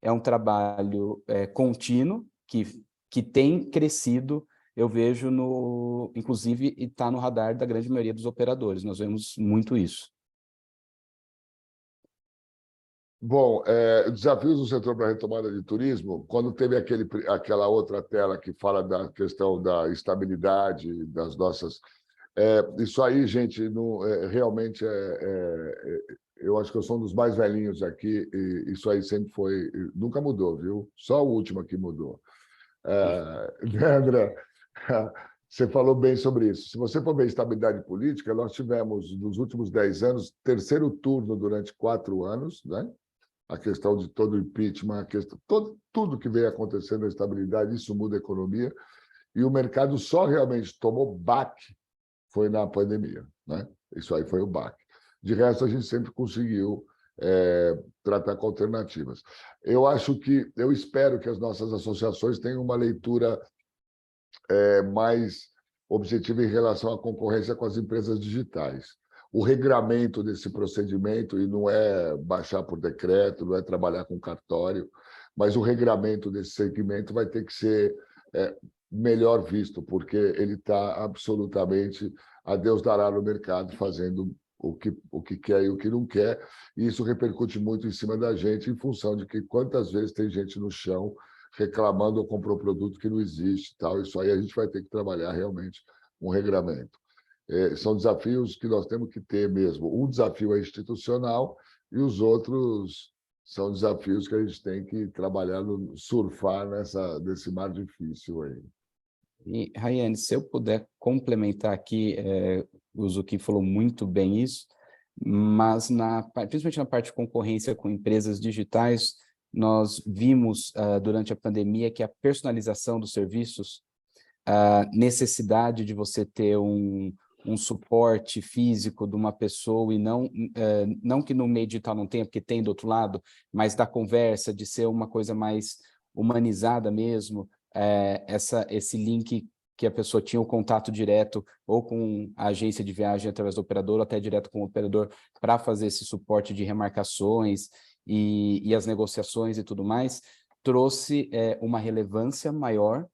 é um trabalho contínuo que tem crescido, eu vejo, inclusive, e está no radar da grande maioria dos operadores. Nós vemos muito isso. Bom, desafios do setor para a retomada de turismo, quando teve aquela outra tela que fala da questão da estabilidade das nossas... isso aí, gente, realmente eu acho que eu sou um dos mais velhinhos aqui, e isso aí sempre foi... Nunca mudou, viu? Só o último que mudou. André, você falou bem sobre isso. Se você for ver estabilidade política, nós tivemos, nos últimos 10 anos, terceiro turno durante 4 anos, né? A questão de todo o impeachment, tudo que vem acontecendo na estabilidade, isso muda a economia, e o mercado só realmente tomou baque foi na pandemia, né? Isso aí foi o baque. De resto, a gente sempre conseguiu tratar com alternativas. Eu espero que as nossas associações tenham uma leitura mais objetiva em relação à concorrência com as empresas digitais. O regramento desse procedimento, e não é baixar por decreto, não é trabalhar com cartório, mas o regramento desse segmento vai ter que ser melhor visto, porque ele está absolutamente a Deus dará no mercado, fazendo o que quer e o que não quer, e isso repercute muito em cima da gente, em função de que quantas vezes tem gente no chão reclamando ou comprou produto que não existe. Tal. Isso aí a gente vai ter que trabalhar realmente um regramento. São desafios que nós temos que ter mesmo. Um desafio é institucional e os outros são desafios que a gente tem que trabalhar, surfar nesse mar difícil aí. E, Rayane, se eu puder complementar aqui, o Zucchi falou muito bem isso, mas principalmente na parte de concorrência com empresas digitais, nós vimos durante a pandemia que a personalização dos serviços, a necessidade de você ter um suporte físico de uma pessoa e não que no meio digital não tenha, porque tem do outro lado, mas da conversa, de ser uma coisa mais humanizada mesmo, esse link que a pessoa tinha o contato direto ou com a agência de viagem através do operador, ou até direto com o operador para fazer esse suporte de remarcações e as negociações e tudo mais, trouxe uma relevância maior.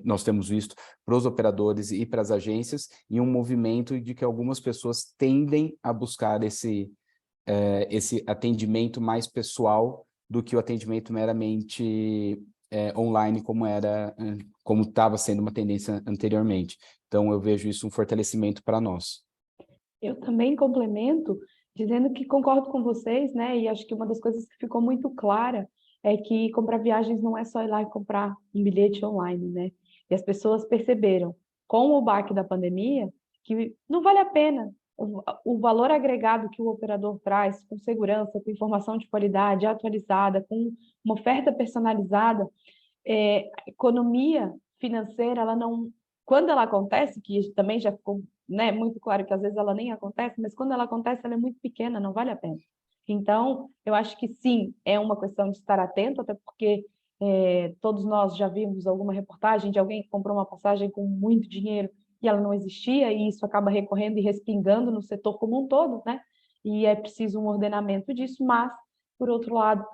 Nós temos visto para os operadores e para as agências, e um movimento de que algumas pessoas tendem a buscar esse atendimento mais pessoal do que o atendimento meramente online, como estava sendo uma tendência anteriormente. Então, eu vejo isso um fortalecimento para nós. Eu também complemento, dizendo que concordo com vocês, né? E acho que uma das coisas que ficou muito clara é que comprar viagens não é só ir lá e comprar um bilhete online, né? E as pessoas perceberam, com o baque da pandemia, que não vale a pena. O valor agregado que o operador traz, com segurança, com informação de qualidade atualizada, com uma oferta personalizada, a economia financeira, ela não, quando ela acontece, que também já ficou, né, muito claro que às vezes ela nem acontece, mas quando ela acontece, ela é muito pequena, não vale a pena. Então, eu acho que sim, é uma questão de estar atento, até porque todos nós já vimos alguma reportagem de alguém que comprou uma passagem com muito dinheiro e ela não existia, e isso acaba recorrendo e respingando no setor como um todo, né? E é preciso um ordenamento disso, mas, por outro lado,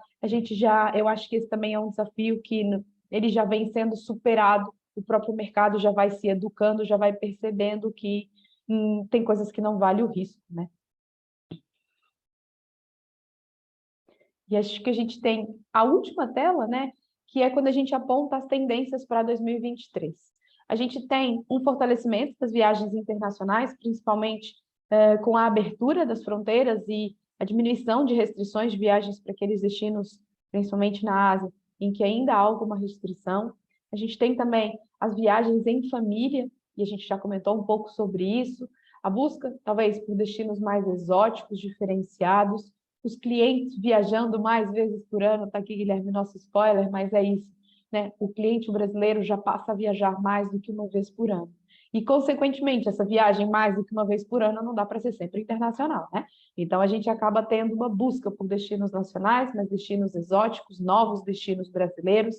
eu acho que esse também é um desafio que ele já vem sendo superado, o próprio mercado já vai se educando, já vai percebendo que tem coisas que não vale o risco, né? E acho que a gente tem a última tela, né, que é quando a gente aponta as tendências para 2023. A gente tem um fortalecimento das viagens internacionais, principalmente com a abertura das fronteiras e a diminuição de restrições de viagens para aqueles destinos, principalmente na Ásia, em que ainda há alguma restrição. A gente tem também as viagens em família, e a gente já comentou um pouco sobre isso, a busca, talvez, por destinos mais exóticos, diferenciados, os clientes viajando mais vezes por ano, está aqui, Guilherme, nosso spoiler, mas é isso, né? O cliente brasileiro já passa a viajar mais do que uma vez por ano. E, consequentemente, essa viagem mais do que uma vez por ano não dá para ser sempre internacional, né? Então, a gente acaba tendo uma busca por destinos nacionais, mas destinos exóticos, novos destinos brasileiros.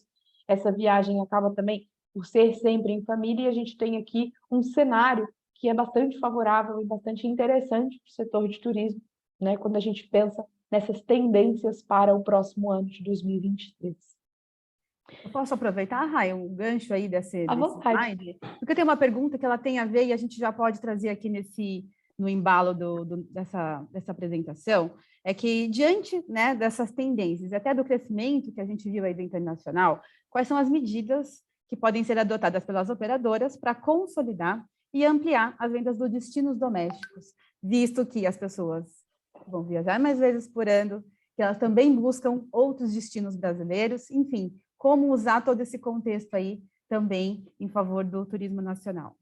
Essa viagem acaba também por ser sempre em família, e a gente tem aqui um cenário que é bastante favorável e bastante interessante para o setor de turismo, né, quando a gente pensa nessas tendências para o próximo ano de 2023. Eu posso aproveitar, Rai, um gancho aí desse slide? Porque tem uma pergunta que ela tem a ver e a gente já pode trazer aqui no embalo dessa apresentação, é que diante, né, dessas tendências, até do crescimento que a gente viu aí do internacional, quais são as medidas que podem ser adotadas pelas operadoras para consolidar e ampliar as vendas dos destinos domésticos, visto que as pessoas vão viajar mais vezes por ano, que elas também buscam outros destinos brasileiros, enfim, como usar todo esse contexto aí também em favor do turismo nacional.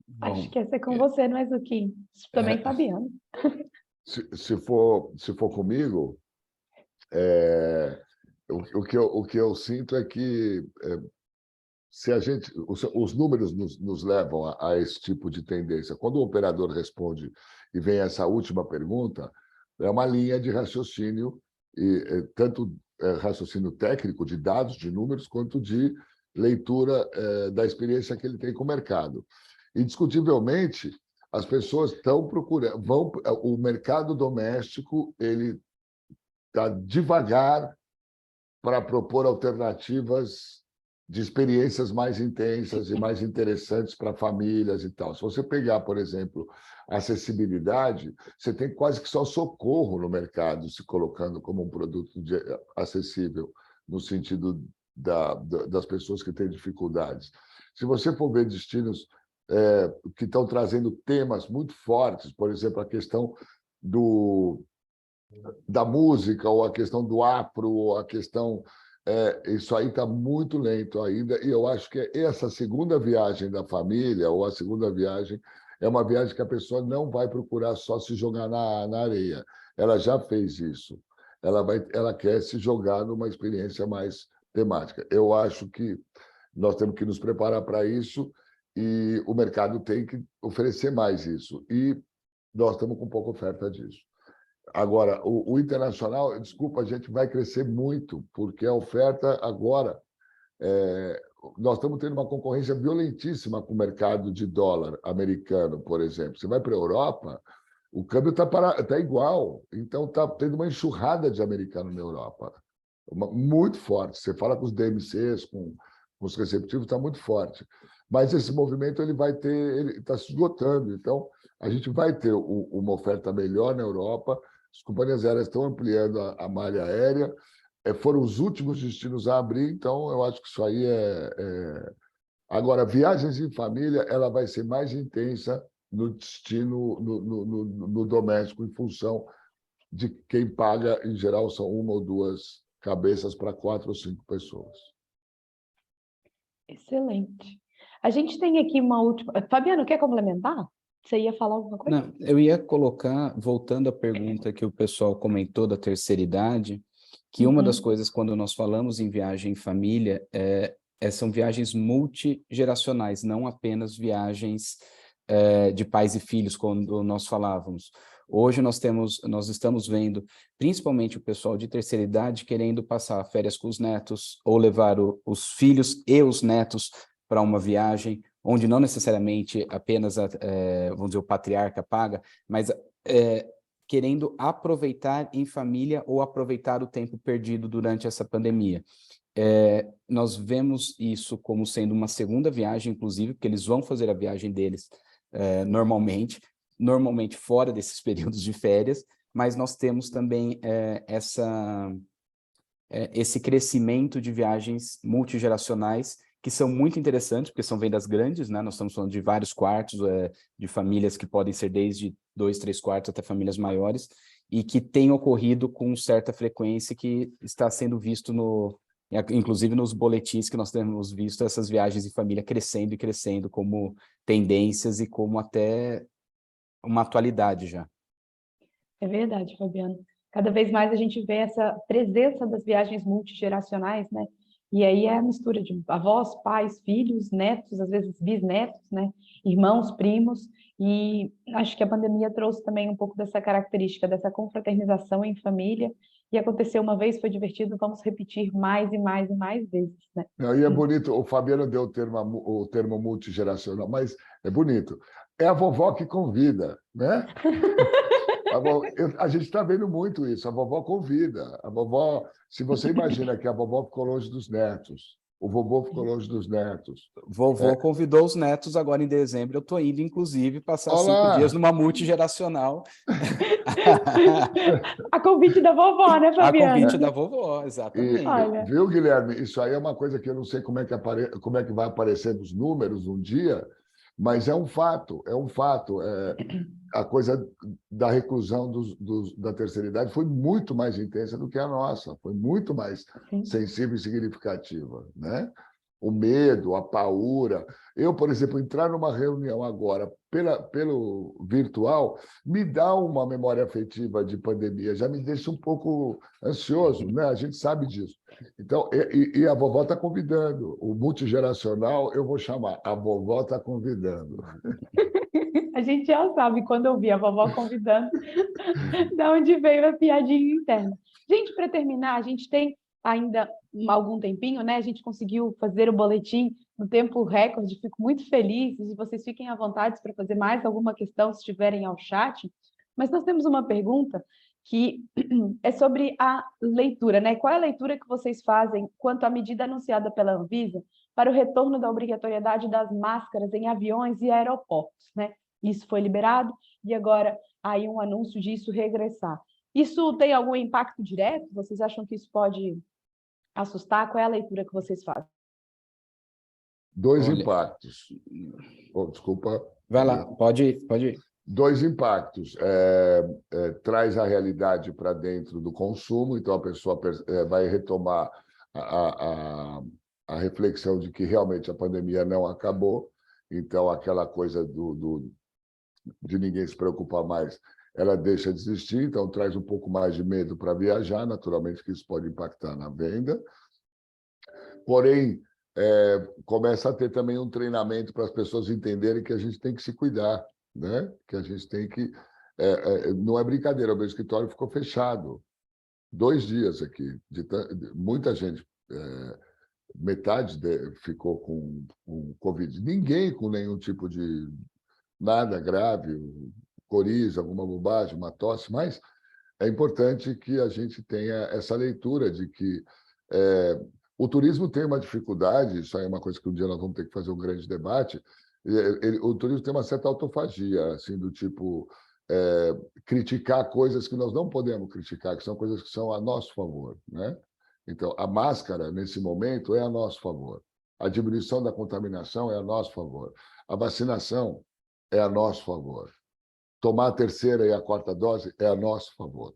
Bom, acho que essa é com você, não é, Zucchini? Também, Fabiano. Se for comigo, o que eu sinto é que se a gente, os números nos levam a esse tipo de tendência. Quando o operador responde e vem essa última pergunta, é uma linha de raciocínio, tanto raciocínio técnico, de dados, de números, quanto de leitura da experiência que ele tem com o mercado. Indiscutivelmente, as pessoas estão procurando, o mercado doméstico ele está devagar para propor alternativas de experiências mais intensas e mais interessantes para famílias e tal. Se você pegar, por exemplo, a acessibilidade, você tem quase que só Socorro no mercado se colocando como um produto acessível, no sentido das pessoas que têm dificuldades. Se você for ver destinos que estão trazendo temas muito fortes, por exemplo, a questão da música, ou a questão do afro, ou a questão... isso aí está muito lento ainda, e eu acho que essa segunda viagem da família, ou a segunda viagem, é uma viagem que a pessoa não vai procurar só se jogar na areia. Ela já fez isso. Ela quer se jogar numa experiência mais temática. Eu acho que nós temos que nos preparar para isso, e o mercado tem que oferecer mais isso. E nós estamos com pouca oferta disso. Agora, o internacional, desculpa, a gente vai crescer muito, porque a oferta agora... nós estamos tendo uma concorrência violentíssima com o mercado de dólar americano, por exemplo. Você vai para a Europa, o câmbio está igual. Então, está tendo uma enxurrada de americano na Europa, muito forte. Você fala com os DMCs, com os receptivos, está muito forte. Mas esse movimento ele está se esgotando. Então, a gente vai ter uma oferta melhor na Europa. As companhias aéreas estão ampliando a malha aérea. Foram os últimos destinos a abrir, então eu acho que isso aí Agora, viagens em família, ela vai ser mais intensa no destino, no doméstico, em função de quem paga, em geral, são uma ou duas cabeças para 4 ou 5 pessoas. Excelente. A gente tem aqui uma última... Fabiano, quer complementar? Você ia falar alguma coisa? Não, eu ia colocar, voltando à pergunta que o pessoal comentou da terceira idade, que uma das coisas, quando nós falamos em viagem em família, são viagens multigeracionais, não apenas viagens de pais e filhos, quando nós falávamos. Hoje nós estamos vendo, principalmente o pessoal de terceira idade, querendo passar férias com os netos, ou levar os filhos e os netos para uma viagem, onde não necessariamente apenas, vamos dizer, o patriarca paga, mas querendo aproveitar em família ou aproveitar o tempo perdido durante essa pandemia. Nós vemos isso como sendo uma segunda viagem, inclusive, porque eles vão fazer a viagem deles normalmente fora desses períodos de férias, mas nós temos também esse crescimento de viagens multigeracionais, que são muito interessantes, porque são vendas grandes, né? Nós estamos falando de vários quartos, de famílias que podem ser desde 2, 3 quartos até famílias maiores, e que tem ocorrido com certa frequência, que está sendo visto inclusive nos boletins que nós temos visto, essas viagens em família crescendo e crescendo como tendências e como até uma atualidade já. É verdade, Fabiano. Cada vez mais a gente vê essa presença das viagens multigeracionais, né? E aí é a mistura de avós, pais, filhos, netos, às vezes bisnetos, né? Irmãos, primos. E acho que a pandemia trouxe também um pouco dessa característica, dessa confraternização em família. E aconteceu uma vez, foi divertido, vamos repetir mais e mais e mais vezes, né? E é bonito, o Fabiano deu o termo multigeracional, mas é bonito. É a vovó que convida, né? A gente está vendo muito isso, a vovó convida. A vovó, se você imagina que a vovó ficou longe dos netos, o vovô ficou longe dos netos. Vovô convidou os netos agora em dezembro, eu estou indo, inclusive, passar Olá. 5 dias numa multigeracional. A convite da vovó, né, Fabiano? A convite da vovó, exatamente. Viu, Guilherme? Isso aí é uma coisa que eu não sei como é que vai aparecer nos números um dia, mas é um fato, é um fato. A coisa da reclusão da terceira idade foi muito mais intensa do que a nossa, foi muito mais sensível e significativa, né? O medo, a paura. Eu, por exemplo, entrar numa reunião agora pelo virtual me dá uma memória afetiva de pandemia, já me deixa um pouco ansioso, né? A gente sabe disso. Então, e a vovó está convidando. O multigeracional, eu vou chamar, a vovó está convidando. A gente já sabe, quando eu vi a vovó convidando, de onde veio a piadinha interna. Gente, para terminar, a gente tem ainda algum tempinho, né? A gente conseguiu fazer o boletim no tempo recorde, fico muito feliz, e vocês fiquem à vontade para fazer mais alguma questão, se tiverem ao chat. Mas nós temos uma pergunta que é sobre a leitura, né? Qual é a leitura que vocês fazem quanto à medida anunciada pela Anvisa para o retorno da obrigatoriedade das máscaras em aviões e aeroportos, né? Isso foi liberado e agora aí um anúncio disso regressar. Isso tem algum impacto direto? Vocês acham que isso pode assustar? Qual é a leitura que vocês fazem? Dois impactos. Desculpa. Vai lá, pode ir. 2 impactos. Traz a realidade para dentro do consumo, então a pessoa vai retomar a reflexão de que realmente a pandemia não acabou, então aquela coisa de ninguém se preocupar mais, ela deixa de existir, então traz um pouco mais de medo para viajar, naturalmente que isso pode impactar na venda. Porém, começa a ter também um treinamento para as pessoas entenderem que a gente tem que se cuidar, né? Que a gente tem que... não é brincadeira, o meu escritório ficou fechado 2 dias aqui, muita gente... metade ficou com Covid. Ninguém com nenhum tipo de nada grave, coriza, alguma bobagem, uma tosse, mas é importante que a gente tenha essa leitura de que o turismo tem uma dificuldade, isso aí é uma coisa que um dia nós vamos ter que fazer um grande debate, o turismo tem uma certa autofagia, assim, do tipo criticar coisas que nós não podemos criticar, que são coisas que são a nosso favor, né? Então, a máscara, nesse momento, é a nosso favor. A diminuição da contaminação é a nosso favor. A vacinação é a nosso favor. Tomar a terceira e a 4ª dose é a nosso favor,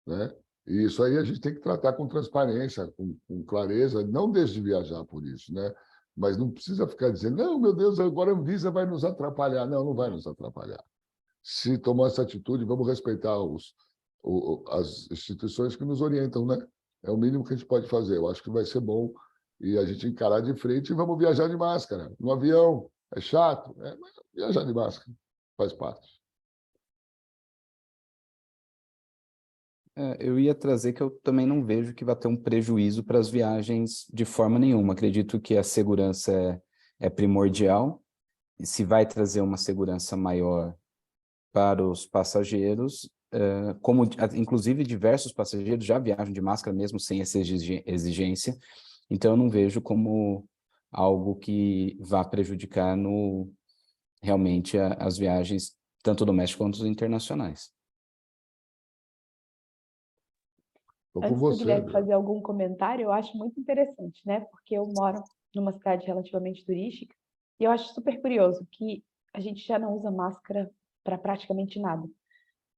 né? E isso aí a gente tem que tratar com transparência, com clareza, não deixe de viajar por isso, né? Mas não precisa ficar dizendo, não, meu Deus, agora a Anvisa vai nos atrapalhar. Não, não vai nos atrapalhar. Se tomar essa atitude, vamos respeitar as instituições que nos orientam, né? É o mínimo que a gente pode fazer. Eu acho que vai ser bom e a gente encarar de frente e vamos viajar de máscara. No avião, é chato, mas viajar de máscara faz parte. Eu ia trazer que eu também não vejo que vai ter um prejuízo para as viagens de forma nenhuma. Acredito que a segurança é primordial, e se vai trazer uma segurança maior para os passageiros, como inclusive diversos passageiros já viajam de máscara mesmo sem essa exigência, então eu não vejo como algo que vá prejudicar realmente as viagens, tanto domésticas quanto internacionais. Antes do Guilherme fazer algum comentário, eu acho muito interessante, né? Porque eu moro numa cidade relativamente turística e eu acho super curioso que a gente já não usa máscara para praticamente nada.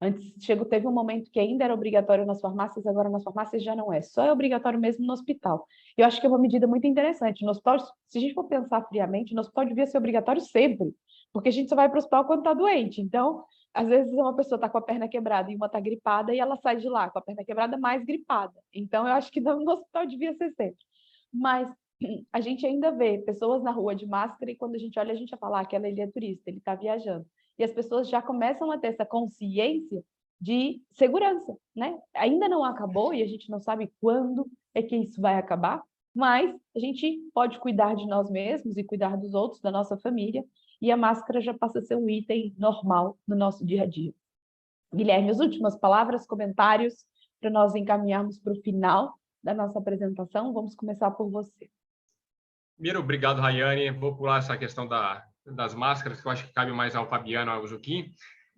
Antes teve um momento que ainda era obrigatório nas farmácias, agora nas farmácias já não é. Só é obrigatório mesmo no hospital. Eu acho que é uma medida muito interessante. No hospital, se a gente for pensar friamente, no hospital devia ser obrigatório sempre, porque a gente só vai para o hospital quando está doente. Então, às vezes uma pessoa está com a perna quebrada e uma está gripada e ela sai de lá com a perna quebrada mais gripada. Então, eu acho que no hospital devia ser sempre. Mas a gente ainda vê pessoas na rua de máscara e quando a gente olha, a gente já fala, aquela ele é turista, ele está viajando. E as pessoas já começam a ter essa consciência de segurança, né? Ainda não acabou e a gente não sabe quando é que isso vai acabar, mas a gente pode cuidar de nós mesmos e cuidar dos outros, da nossa família, e a máscara já passa a ser um item normal no nosso dia a dia. Guilherme, as últimas palavras, comentários, para nós encaminharmos para o final da nossa apresentação. Vamos começar por você. Primeiro, obrigado, Rayane. Vou pular essa questão das máscaras, que eu acho que cabe mais ao Fabiano, ao Zucchini,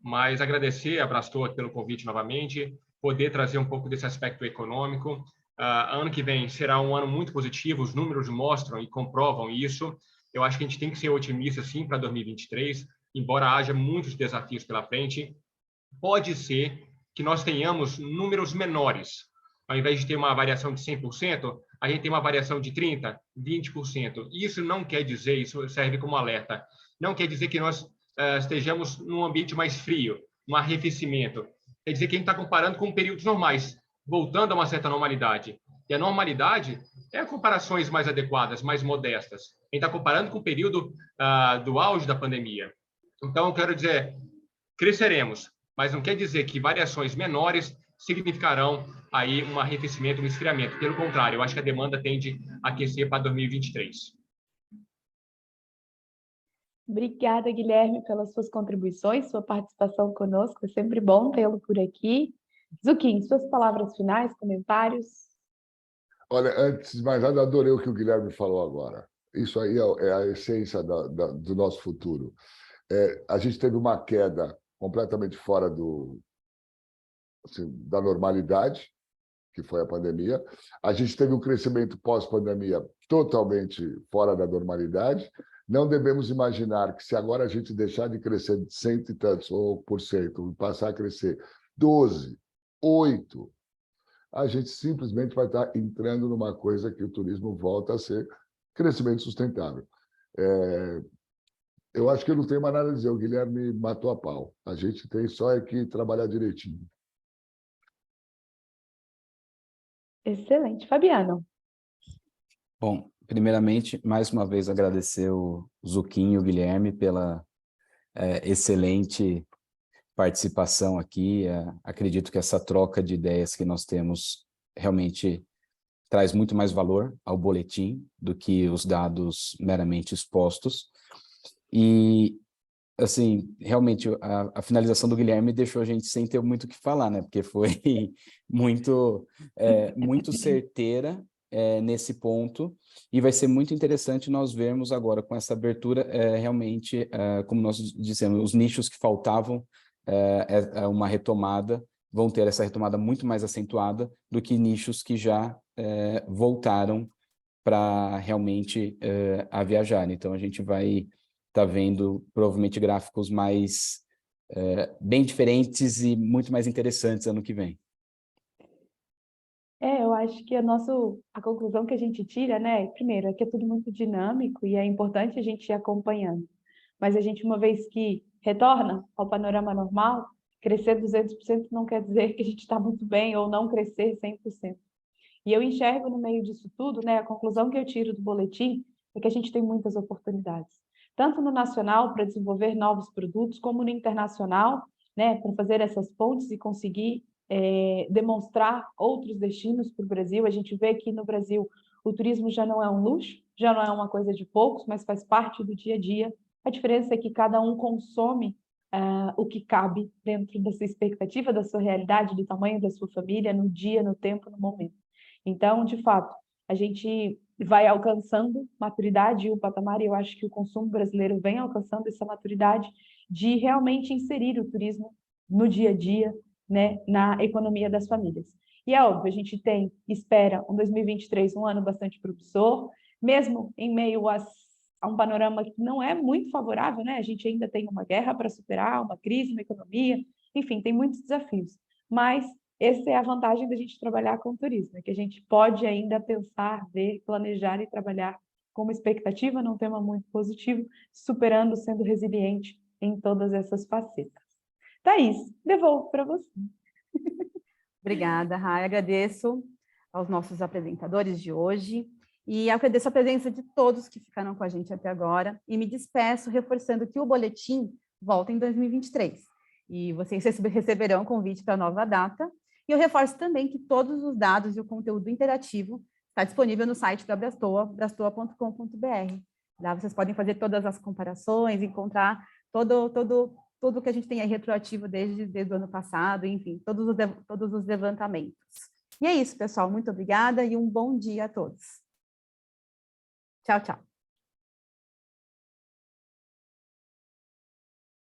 mas agradecer a Brastor pelo convite novamente, poder trazer um pouco desse aspecto econômico. Ano que vem será um ano muito positivo, os números mostram e comprovam isso. Eu acho que a gente tem que ser otimista, sim, para 2023, embora haja muitos desafios pela frente. Pode ser que nós tenhamos números menores. Ao invés de ter uma variação de 100%, a gente tem uma variação de 30%, 20%. Isso não quer dizer, isso serve como alerta, não quer dizer que nós estejamos num ambiente mais frio, um arrefecimento. Quer dizer que a gente está comparando com períodos normais, voltando a uma certa normalidade. E a normalidade é comparações mais adequadas, mais modestas. A gente está comparando com o período do auge da pandemia. Então, eu quero dizer, cresceremos, mas não quer dizer que variações menores significarão aí um arrefecimento, um esfriamento. Pelo contrário, eu acho que a demanda tende a aquecer para 2023. Obrigada, Guilherme, pelas suas contribuições, sua participação conosco. É sempre bom tê-lo por aqui. Zucchini, suas palavras finais, comentários? Olha, antes de mais nada, adorei o que o Guilherme falou agora. Isso aí é a essência do nosso futuro. A gente teve uma queda completamente fora da normalidade, que foi a pandemia. A gente teve um crescimento pós-pandemia totalmente fora da normalidade. Não devemos imaginar que se agora a gente deixar de crescer de 100 e tantos por cento e passar a crescer 12, 8, a gente simplesmente vai estar entrando numa coisa que o turismo volta a ser crescimento sustentável. Eu acho que eu não tenho mais nada a dizer. O Guilherme matou a pau. A gente tem só que trabalhar direitinho. Excelente. Fabiano. Bom, primeiramente, mais uma vez agradecer o Zucchini e o Guilherme pela excelente participação aqui. Acredito que essa troca de ideias que nós temos realmente traz muito mais valor ao boletim do que os dados meramente expostos. E, assim, realmente, a finalização do Guilherme deixou a gente sem ter muito o que falar, né? Porque foi muito certeira nesse ponto, e vai ser muito interessante nós vermos agora com essa abertura, realmente, como nós dissemos, os nichos que faltavam, uma retomada, vão ter essa retomada muito mais acentuada do que nichos que já voltaram para realmente a viajar. Então, a gente vai estar vendo provavelmente gráficos mais bem diferentes e muito mais interessantes ano que vem. Eu acho que a conclusão que a gente tira, né, primeiro, é que é tudo muito dinâmico e é importante a gente ir acompanhando. Mas a gente, uma vez que retorna ao panorama normal, crescer 200% não quer dizer que a gente está muito bem ou não crescer 100%. E eu enxergo no meio disso tudo, né, a conclusão que eu tiro do boletim é que a gente tem muitas oportunidades, tanto no nacional para desenvolver novos produtos, como no internacional, né, para fazer essas pontes e conseguir demonstrar outros destinos para o Brasil. A gente vê que no Brasil o turismo já não é um luxo, já não é uma coisa de poucos, mas faz parte do dia a dia. A diferença é que cada um consome o que cabe dentro da sua expectativa, da sua realidade, do tamanho da sua família, no dia, no tempo, no momento. Então, de fato, a gente vai alcançando maturidade e o patamar, e eu acho que o consumo brasileiro vem alcançando essa maturidade de realmente inserir o turismo no dia a dia, né, na economia das famílias. E é óbvio, a gente espera um 2023 um ano bastante promissor, mesmo em meio a um panorama que não é muito favorável, né? A gente ainda tem uma guerra para superar, uma crise na economia, enfim, tem muitos desafios. Mas essa é a vantagem da gente trabalhar com o turismo, é que a gente pode ainda pensar, ver, planejar e trabalhar com uma expectativa num tema muito positivo, superando, sendo resiliente em todas essas facetas. Thaís, devolvo para você. Obrigada, Rai. Agradeço aos nossos apresentadores de hoje e agradeço a presença de todos que ficaram com a gente até agora e me despeço reforçando que o boletim volta em 2023 e vocês receberão convite para a nova data. E eu reforço também que todos os dados e o conteúdo interativo está disponível no site da Brastoa, brastoa.com.br. Lá vocês podem fazer todas as comparações, encontrar tudo que a gente tem aí retroativo desde o ano passado, enfim, todos os levantamentos. E é isso, pessoal. Muito obrigada e um bom dia a todos. Tchau, tchau.